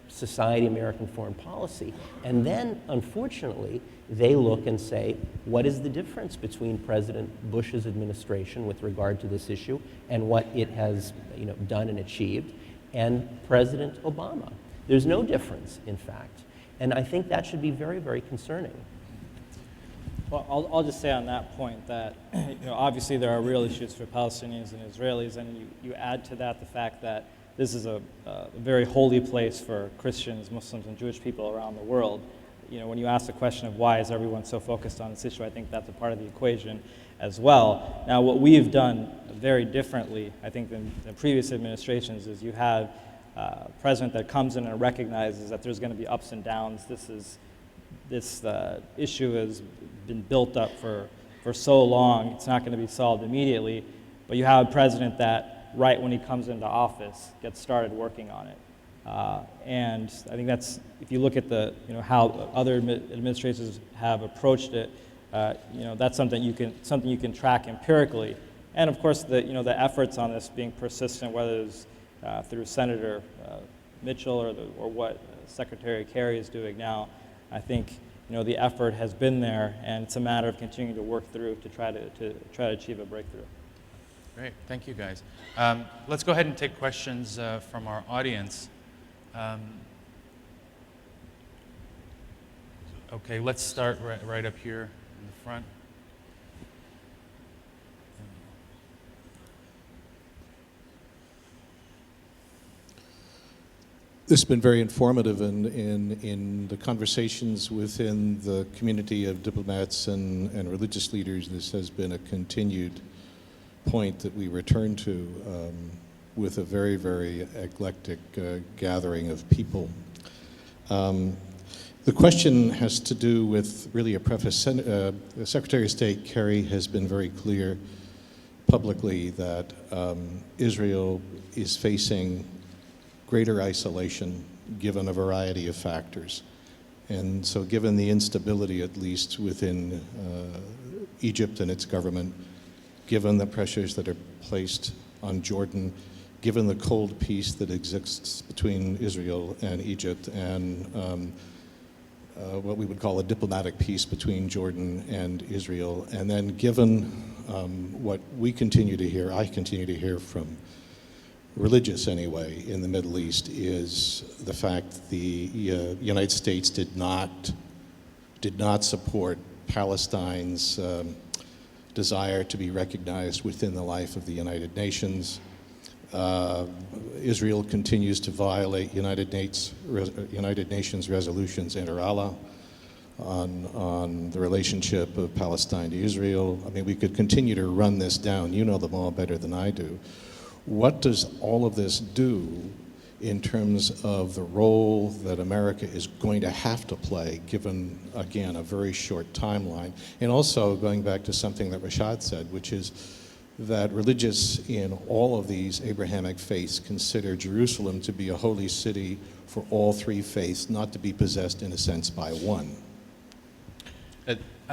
society, American foreign policy. And then, unfortunately, they look and say, what is the difference between President Bush's administration with regard to this issue and what it has done and achieved, and President Obama? There's no difference, in fact. And I think that should be very, very concerning. Well, I'll just say on that point that obviously there are real issues for Palestinians and Israelis, and you add to that the fact that this is a very holy place for Christians, Muslims, and Jewish people around the world. When you ask the question of why is everyone so focused on this issue, I think that's a part of the equation as well. Now, what we've done very differently, I think, than previous administrations is you have a president that comes in and recognizes that there's going to be ups and downs. This issue has been built up for so long, it's not going to be solved immediately, but you have a president that right when he comes into office gets started working on it. And I think that's, if you look at how other administrations have approached it, that's something you can track empirically. And of course, the efforts on this being persistent, whether it's through Senator Mitchell or what Secretary Kerry is doing now, I think the effort has been there, and it's a matter of continuing to work through to try to achieve a breakthrough. Great, thank you guys. Let's go ahead and take questions from our audience. Okay, let's start right up here in the front. This has been very informative in the conversations within the community of diplomats and religious leaders. This has been a continued point that we return to with a very, very eclectic gathering of people. The question has to do with really a preface. Secretary of State Kerry has been very clear publicly that Israel is facing greater isolation given a variety of factors. And so given the instability, at least within Egypt and its government, given the pressures that are placed on Jordan, given the cold peace that exists between Israel and Egypt, and what we would call a diplomatic peace between Jordan and Israel, and then given what we continue to hear, I continue to hear from religious anyway in the Middle East, is the fact the United States did not support Palestine's desire to be recognized within the life of the United Nations. Israel continues to violate United Nations resolutions inter alia on the relationship of Palestine to Israel. I mean, we could continue to run this down. You know them all better than I do. What does all of this do in terms of the role that America is going to have to play, given, again, a very short timeline. And also going back to something that Rashad said, which is that religious in all of these Abrahamic faiths consider Jerusalem to be a holy city for all three faiths, not to be possessed, in a sense, by one.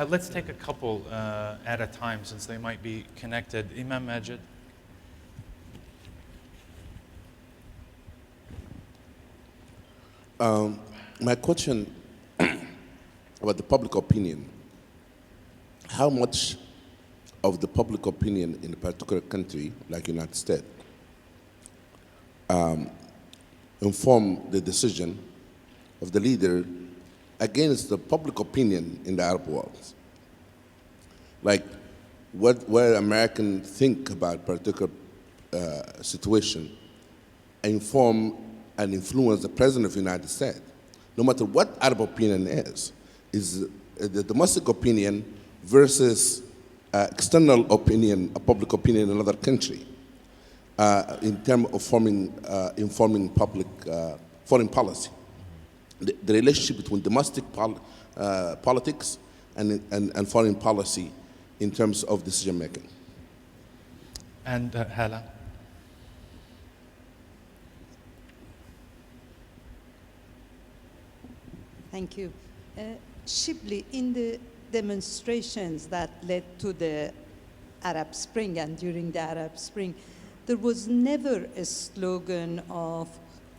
Let's take a couple at a time, since they might be connected. Imam Majid. My question about the public opinion. How much of the public opinion in a particular country, like United States, inform the decision of the leader against the public opinion in the Arab world? Like, what Americans think about particular situation inform and influence the President of the United States, no matter what Arab opinion is the domestic opinion versus external opinion, a public opinion in another country, in terms of informing public foreign policy. The relationship between domestic politics and foreign policy in terms of decision making. And Hala. Thank you. Shibli, in the demonstrations that led to the Arab Spring and during the Arab Spring, there was never a slogan of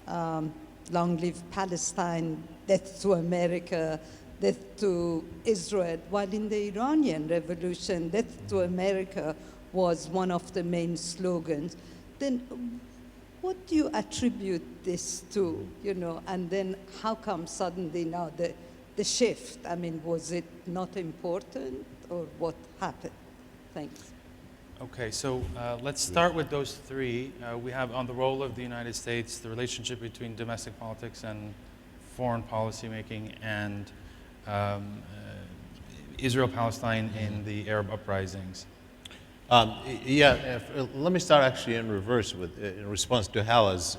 long live Palestine, death to America, death to Israel, while in the Iranian Revolution, death to America was one of the main slogans. Then what do you attribute this to, and then how come suddenly now the shift? I mean, was it not important, or what happened? Thanks. Okay, so let's start with those three. We have on the role of the United States, the relationship between domestic politics and foreign policy making, and Israel-Palestine in the Arab uprisings. Let me start actually in reverse in response to Hala's.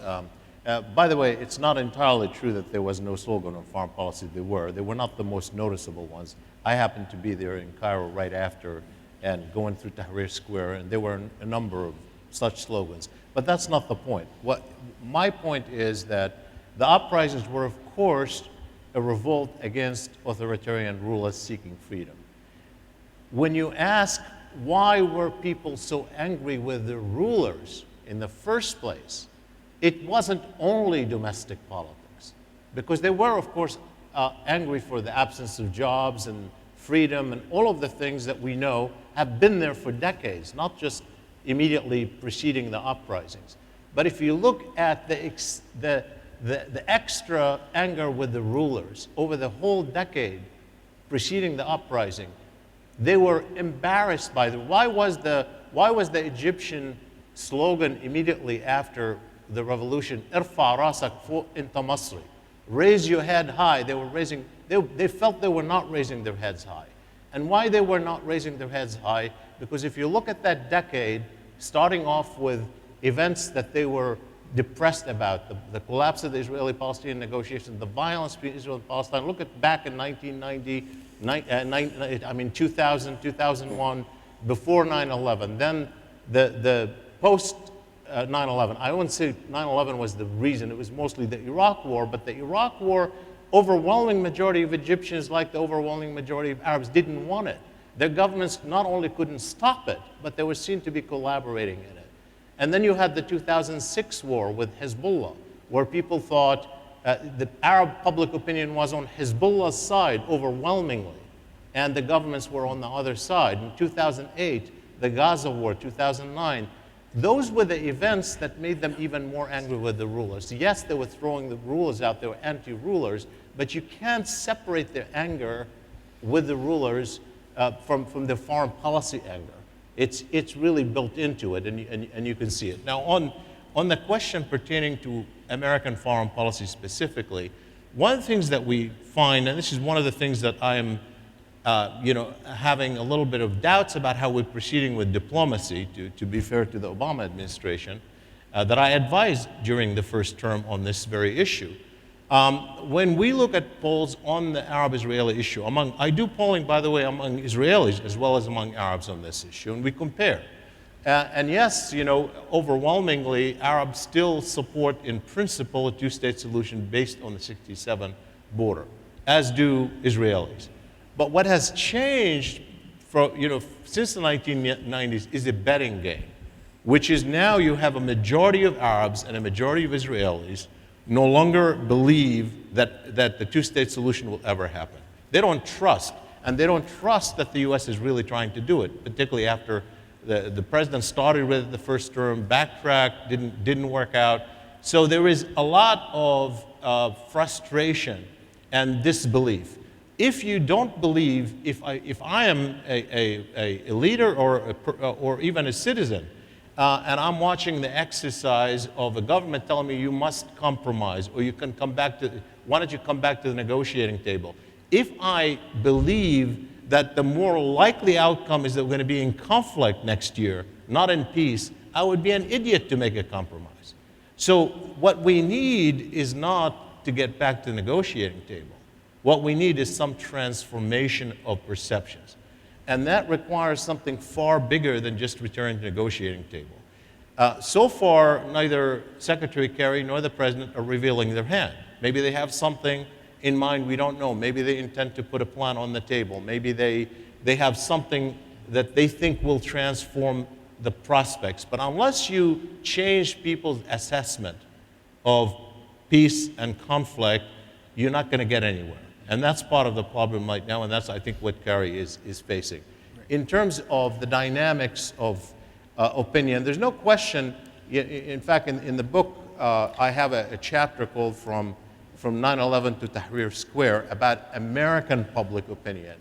By the way, it's not entirely true that there was no slogan on foreign policy. They were not the most noticeable ones. I happened to be there in Cairo right after and going through Tahrir Square, and there were a number of such slogans. But that's not the point. My point is that the uprisings were, of course, a revolt against authoritarian rulers seeking freedom. When you ask why were people so angry with the rulers in the first place, it wasn't only domestic politics, because they were, of course, angry for the absence of jobs and freedom and all of the things that we know have been there for decades, not just immediately preceding the uprisings. But if you look at the extra anger with the rulers over the whole decade preceding the uprising, they were embarrassed by why was the Egyptian slogan immediately after the revolution, "Irfa rasak fuq inta Masri," raise your head high. They felt they were not raising their heads high. And why they were not raising their heads high? Because if you look at that decade, starting off with events that they were depressed about, the collapse of the Israeli-Palestinian negotiations, the violence between Israel and Palestine, look at back in 1990, 2000, 2001, before 9/11, then the post 9/11. I wouldn't say 9/11 was the reason, it was mostly the Iraq War, but the Iraq War, overwhelming majority of Egyptians, like the overwhelming majority of Arabs, didn't want it. Their governments not only couldn't stop it, but they were seen to be collaborating in it. And then you had the 2006 war with Hezbollah, where people thought the Arab public opinion was on Hezbollah's side overwhelmingly, and the governments were on the other side. In 2008, the Gaza war, 2009, those were the events that made them even more angry with the rulers. Yes, they were throwing the rulers out, they were anti-rulers, but you can't separate their anger with the rulers from their foreign policy anger. It's really built into it, and you can see it. Now, on the question pertaining to American foreign policy specifically, one of the things that we find, and this is one of the things that I am having a little bit of doubts about how we're proceeding with diplomacy, to be fair to the Obama administration, that I advised during the first term on this very issue. When we look at polls on the Arab-Israeli issue, I do polling, by the way, among Israelis as well as among Arabs on this issue, and we compare. And yes, you know, overwhelmingly, Arabs still support, in principle, a two-state solution based on the 67 border, as do Israelis. But what has changed since the 1990s is a betting game, which is now you have a majority of Arabs and a majority of Israelis no longer believe that the two-state solution will ever happen. They don't trust, and they don't trust that the U.S. is really trying to do it, particularly after the president started with it the first term, backtracked, didn't work out. So there is a lot of frustration and disbelief. If you don't believe, if I am a leader or even a citizen, and I'm watching the exercise of a government telling me you must compromise, or you can come back to, why don't you come back to the negotiating table? If I believe that the more likely outcome is that we're going to be in conflict next year, not in peace, I would be an idiot to make a compromise. So what we need is not to get back to the negotiating table. What we need is some transformation of perceptions. And that requires something far bigger than just returning to the negotiating table. So far, neither Secretary Kerry nor the President are revealing their hand. Maybe they have something in mind we don't know. Maybe they intend to put a plan on the table. Maybe they have something that they think will transform the prospects. But unless you change people's assessment of peace and conflict, you're not going to get anywhere. And that's part of the problem right now, and that's, I think, what Kerry is facing. In terms of the dynamics of opinion, there's no question. In fact, in the book, I have a chapter called From 9/11 to Tahrir Square about American public opinion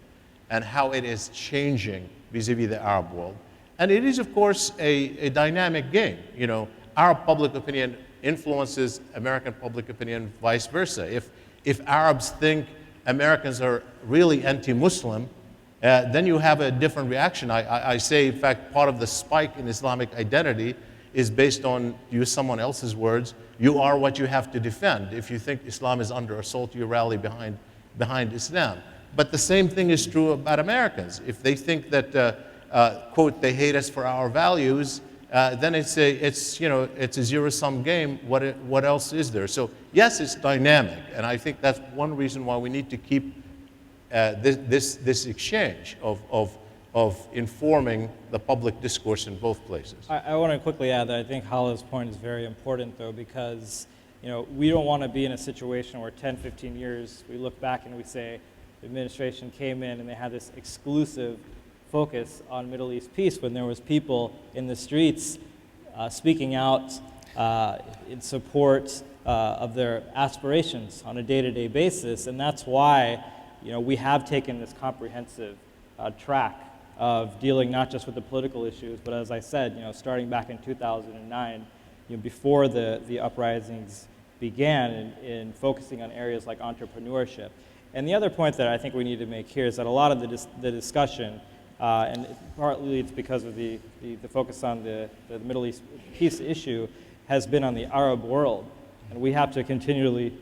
and how it is changing vis-a-vis the Arab world. And it is, of course, a dynamic game. You know, Arab public opinion influences American public opinion, vice versa. If Arabs think Americans are really anti-Muslim, then you have a different reaction. I say, in fact, part of the spike in Islamic identity is based on, to use someone else's words, you are what you have to defend. If you think Islam is under assault, you rally behind Islam. But the same thing is true about Americans. If they think that, quote, they hate us for our values, then it's a zero-sum game. What else is there? So yes, it's dynamic, and I think that's one reason why we need to keep this exchange of informing the public discourse in both places. I want to quickly add that I think Hala's point is very important, though, because we don't want to be in a situation where 10, 15 years we look back and we say the administration came in and they had this exclusive focus on Middle East peace when there was people in the streets speaking out in support of their aspirations on a day-to-day basis, and that's why we have taken this comprehensive track of dealing not just with the political issues, but as I said, starting back in 2009, before the uprisings began, in focusing on areas like entrepreneurship. And the other point that I think we need to make here is that a lot of the discussion, and partly it's because of the focus on the Middle East peace issue, has been on the Arab world. And we have to continually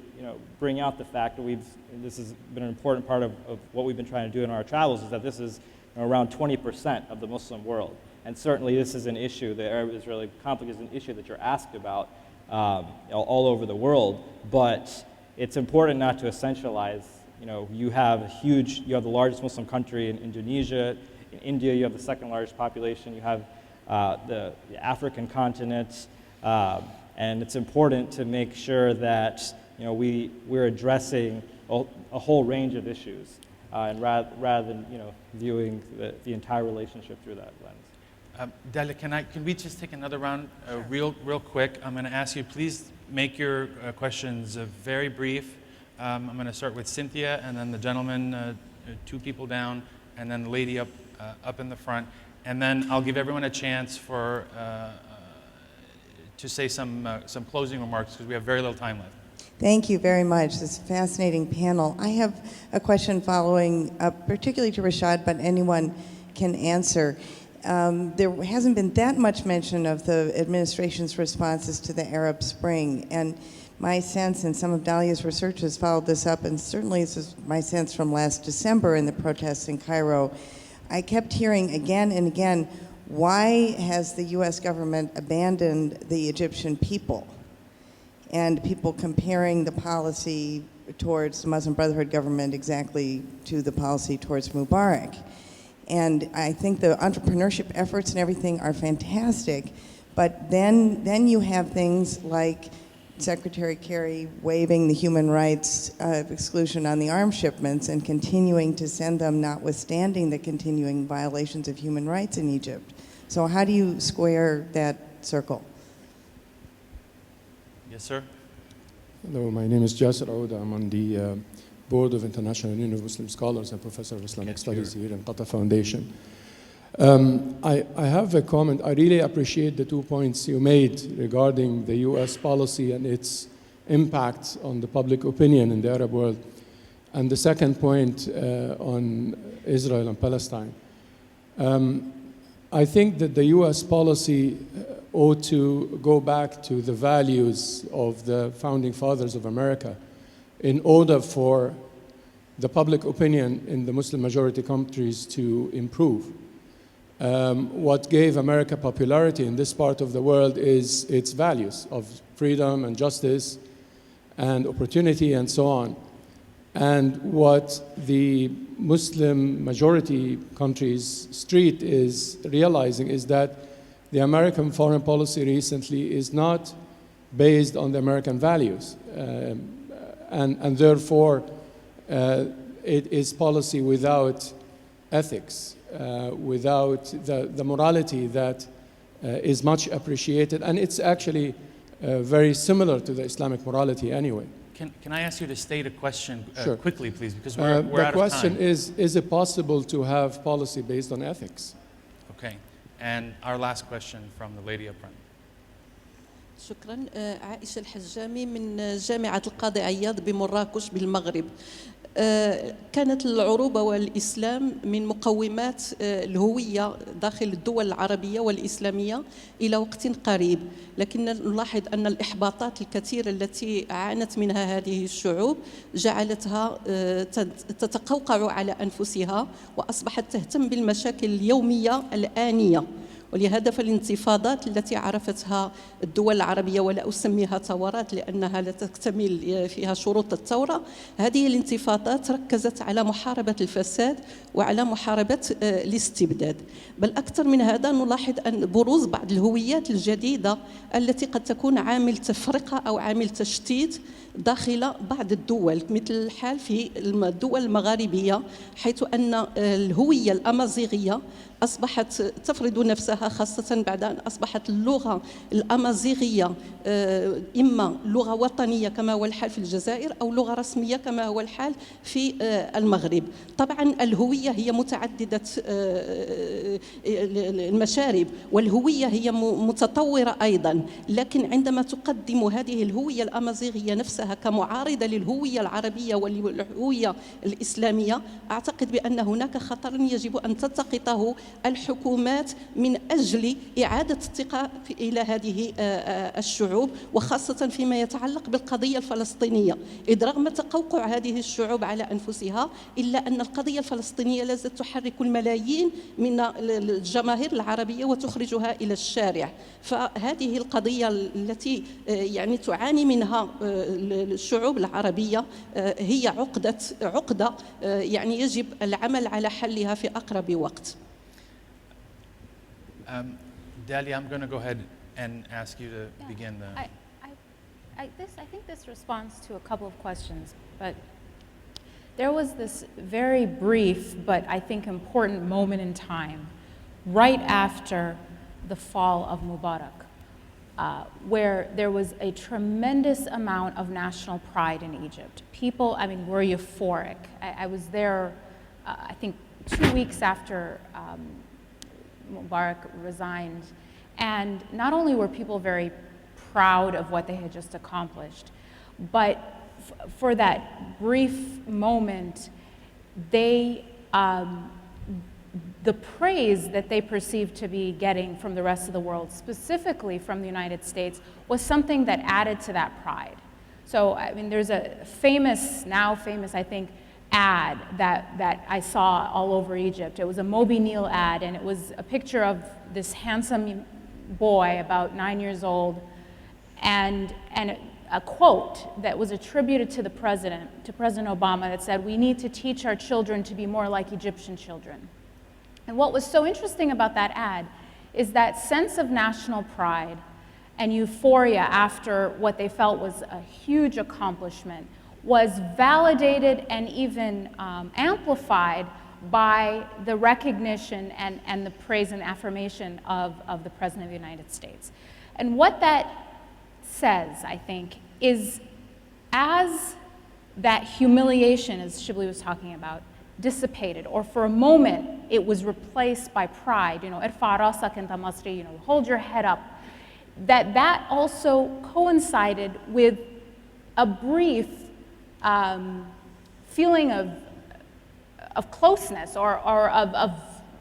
bring out the fact that this has been an important part of what we've been trying to do in our travels, is that this is around 20% of the Muslim world. And certainly this is an issue, the Arab-Israeli conflict is an issue that you're asked about all over the world, but it's important not to essentialize. You have the largest Muslim country in Indonesia. In India, you have the second largest population. You have the African continent, and it's important to make sure that we're addressing a whole range of issues, and rather than viewing the entire relationship through that lens. Dalia, can we just take another round real quick? I'm going to ask you, please make your questions very brief. I'm going to start with Cynthia, and then the gentleman, two people down, and then the lady up in the front. And then I'll give everyone a chance to say some closing remarks, because we have very little time left. Thank you very much. This is a fascinating panel. I have a question following up, particularly to Rashad, but anyone can answer. there hasn't been that much mention of the administration's responses to the Arab Spring. And my sense, and some of Dalia's research has followed this up, and certainly this is my sense from last December in the protests in Cairo, I kept hearing again and again, why has the US government abandoned the Egyptian people? And people comparing the policy towards the Muslim Brotherhood government exactly to the policy towards Mubarak. And I think the entrepreneurship efforts and everything are fantastic, but then you have things like Secretary Kerry waiving the human rights exclusion on the arms shipments and continuing to send them notwithstanding the continuing violations of human rights in Egypt. So how do you square that circle? Yes, sir. Hello, my name is Jasser Aouda. I'm on the Board of International Union of Muslim Scholars and Professor of Islamic Studies here in Qatar Foundation. I have a comment. I really appreciate the 2 points you made regarding the US policy and its impact on the public opinion in the Arab world. And the second point on Israel and Palestine. I think that the US policy ought to go back to the values of the founding fathers of America in order for the public opinion in the Muslim majority countries to improve. What gave America popularity in this part of the world is its values of freedom and justice and opportunity and so on. And what the Muslim majority countries' street is realizing is that the American foreign policy recently is not based on the American values. And therefore, it is policy without ethics. Without the morality that is much appreciated. And it's actually very similar to the Islamic morality anyway. Can I ask you to state a question Sure. quickly, please, because we're out of time. The question is it possible to have policy based on ethics? Okay. And our last question from the lady up front. شكرا. عائشة الحجامي من جامعة القاضي عياض بمراكش بالمغرب. كانت العروبة والإسلام من مقومات الهوية داخل الدول العربية والإسلامية إلى وقت قريب، لكن نلاحظ أن الإحباطات الكثيرة التي عانت منها هذه الشعوب جعلتها تتقوقع على أنفسها وأصبحت تهتم بالمشاكل اليومية الآنية. ولهذا فالانتفاضات التي عرفتها الدول العربية، ولا أسميها ثورات لأنها لا تكتمل فيها شروط الثورة، هذه الانتفاضات ركزت على محاربة الفساد وعلى محاربة الاستبداد. بل أكثر من هذا نلاحظ أن بروز بعض الهويات الجديدة التي قد تكون عامل تفرقة أو عامل تشتيت داخل بعض الدول، مثل الحال في الدول المغاربية، حيث أن الهوية الأمازيغية أصبحت تفرض نفسها، خاصة بعد أن أصبحت اللغة الأمازيغية إما لغة وطنية كما هو الحال في الجزائر أو لغة رسمية كما هو الحال في المغرب. طبعا الهوية هي متعددة المشارب والهوية هي متطورة أيضا، لكن عندما تقدم هذه الهوية الأمازيغية نفسها كمعارضة للهوية العربية والهوية الإسلامية، أعتقد بأن هناك خطر يجب أن تلتقطه الحكومات من أجل إعادة الثقة إلى هذه الشعوب، وخاصة فيما يتعلق بالقضية الفلسطينية، إذ رغم تقوقع هذه الشعوب على أنفسها إلا أن القضية الفلسطينية لا زالت تحرك الملايين من الجماهير العربية وتخرجها إلى الشارع. فهذه القضية التي يعني تعاني منها الشعوب العربية هي عقدة يعني يجب العمل على حلها في أقرب وقت. Dalia, I'm going to go ahead and ask you to begin the... I think this responds to a couple of questions, but there was this very brief but I think important moment in time right after the fall of Mubarak, where there was a tremendous amount of national pride in Egypt. People, I mean, were euphoric. I was there, I think, 2 weeks after Mubarak resigned, and not only were people very proud of what they had just accomplished, but for that brief moment, they the praise that they perceived to be getting from the rest of the world, specifically from the United States, was something that added to that pride. So, I mean, there's a famous, now famous, I think, ad that I saw all over Egypt. It was a Moby Neal ad, and it was a picture of this handsome boy, about 9 years old, and a quote that was attributed to President Obama, that said, "We need to teach our children to be more like Egyptian children." And what was so interesting about that ad is that sense of national pride and euphoria after what they felt was a huge accomplishment was validated and even amplified by the recognition and the praise and affirmation of the President of the United States. And what that says, I think, is as that humiliation, as Shibli was talking about, dissipated, or for a moment it was replaced by pride, irfa rasak anta Masri, hold your head up, that also coincided with a brief feeling of closeness or of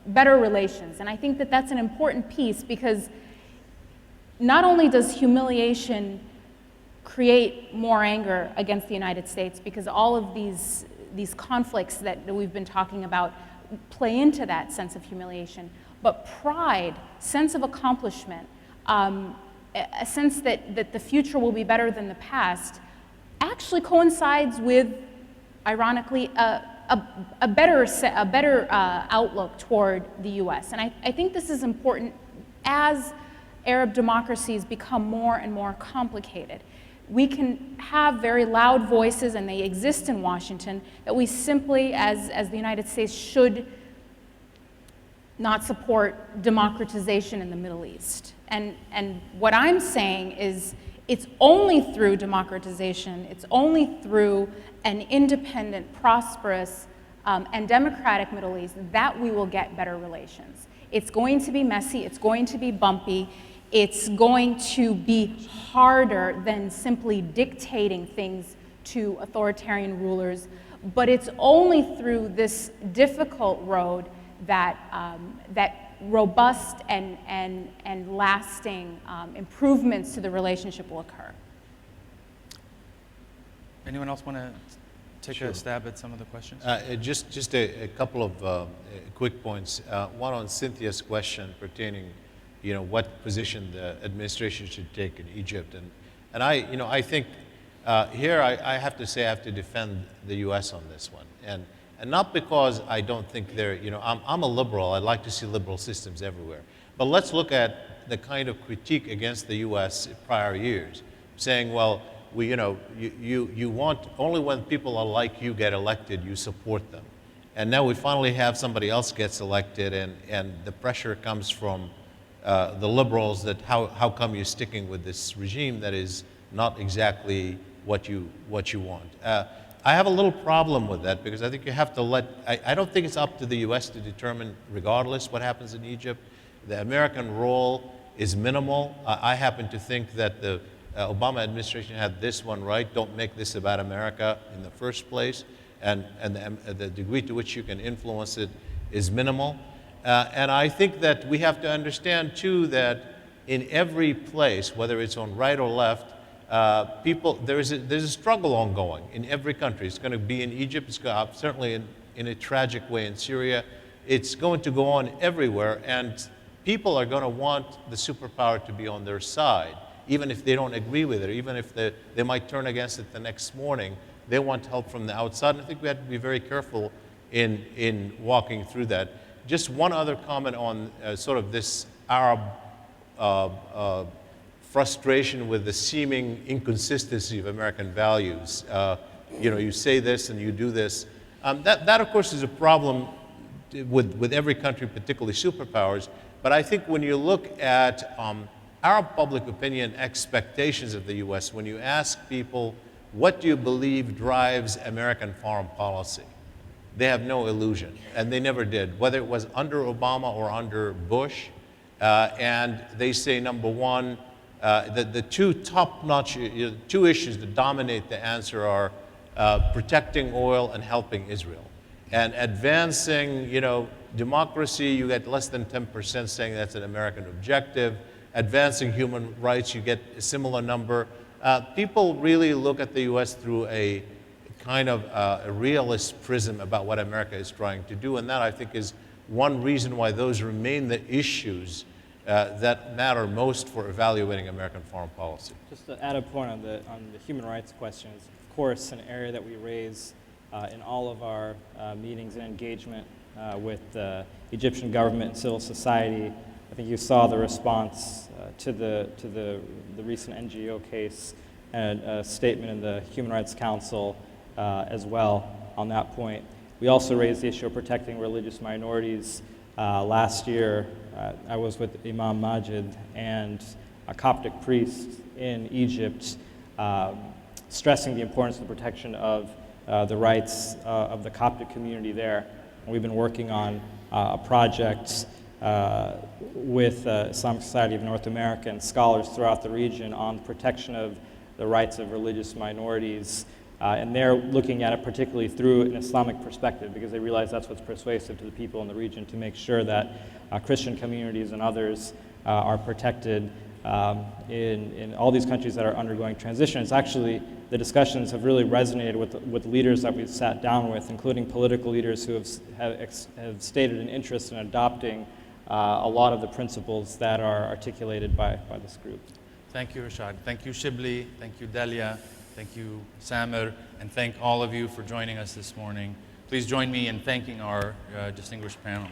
better relations. And I think that that's an important piece, because not only does humiliation create more anger against the United States, because all of these conflicts that we've been talking about play into that sense of humiliation, but pride, sense of accomplishment, a sense that the future will be better than the past, actually coincides with, ironically, a better outlook toward the U.S. And I think this is important as Arab democracies become more and more complicated. We can have very loud voices, and they exist in Washington, that we simply, as the United States, should not support democratization in the Middle East. And what I'm saying is, it's only through democratization, it's only through an independent, prosperous, and democratic Middle East that we will get better relations. It's going to be messy, it's going to be bumpy, it's going to be harder than simply dictating things to authoritarian rulers, but it's only through this difficult road that robust and lasting improvements to the relationship will occur. Anyone else want to take a stab at some of the questions? Just a couple of quick points. One on Cynthia's question pertaining, what position the administration should take in Egypt, and I think here I have to say I have to defend the U.S. on this one, and not because I don't think they're, I'm a liberal. I'd like to see liberal systems everywhere, but let's look at the kind of critique against the U.S. in prior years, saying, well, you want only when people are like you get elected, you support them, and now we finally have somebody else gets elected, and the pressure comes from the liberals that how come you're sticking with this regime that is not exactly what you want. I have a little problem with that, because I think you have to I don't think it's up to the U.S. to determine, regardless what happens in Egypt. The American role is minimal. I happen to think that the Obama administration had this one right. Don't make this about America in the first place, and the degree to which you can influence it is minimal. And I think that we have to understand, too, that in every place, whether it's on right or left, there's a struggle ongoing in every country. It's going to be in Egypt, it's certainly in a tragic way in Syria. It's going to go on everywhere, and people are going to want the superpower to be on their side, even if they don't agree with it, even if they might turn against it the next morning. They want help from the outside, and I think we have to be very careful in walking through that. Just one other comment on sort of this Arab frustration with the seeming inconsistency of American values. You say this and you do this. That, of course, is a problem with every country, particularly superpowers. But I think when you look at Arab public opinion expectations of the U.S., when you ask people, what do you believe drives American foreign policy? They have no illusion, and they never did, whether it was under Obama or under Bush. And they say, number one, the two top-notch, two issues that dominate the answer are protecting oil and helping Israel. And advancing, democracy, you get less than 10% saying that's an American objective. Advancing human rights, you get a similar number. People really look at the U.S. through a kind of a realist prism about what America is trying to do, and that I think is one reason why those remain the issues that matter most for evaluating American foreign policy. Just to add a point on the human rights question, is of course an area that we raise in all of our meetings and engagement with the Egyptian government and civil society. I think you saw the response to the recent NGO case and a statement in the Human Rights Council as well on that point. We also raised the issue of protecting religious minorities. Last year, I was with Imam Majid and a Coptic priest in Egypt, stressing the importance of the protection of the rights of the Coptic community there. And we've been working on a project with Islamic Society of North America and scholars throughout the region on protection of the rights of religious minorities. And they're looking at it particularly through an Islamic perspective because they realize that's what's persuasive to the people in the region, to make sure that Christian communities and others are protected in all these countries that are undergoing transition. It's actually, the discussions have really resonated with leaders that we've sat down with, including political leaders who have stated an interest in adopting a lot of the principles that are articulated by this group. Thank you, Rashad. Thank you, Shibli. Thank you, Delia. Thank you, Samer. And thank all of you for joining us this morning. Please join me in thanking our distinguished panel.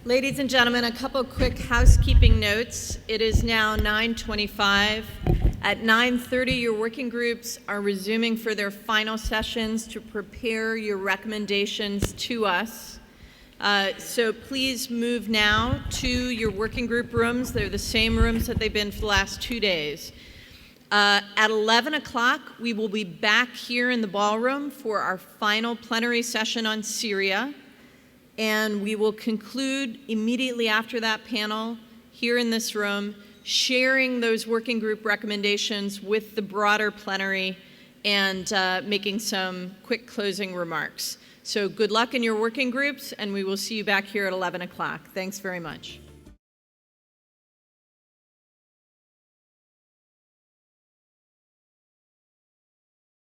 Ladies and gentlemen, a couple quick housekeeping notes. It is now 9:25. At 9:30, your working groups are resuming for their final sessions to prepare your recommendations to us. So please move now to your working group rooms. They're the same rooms that they've been for the last 2 days. At 11 o'clock, we will be back here in the ballroom for our final plenary session on Syria. And we will conclude immediately after that panel here in this room, sharing those working group recommendations with the broader plenary and making some quick closing remarks. So good luck in your working groups, and we will see you back here at 11 o'clock. Thanks very much.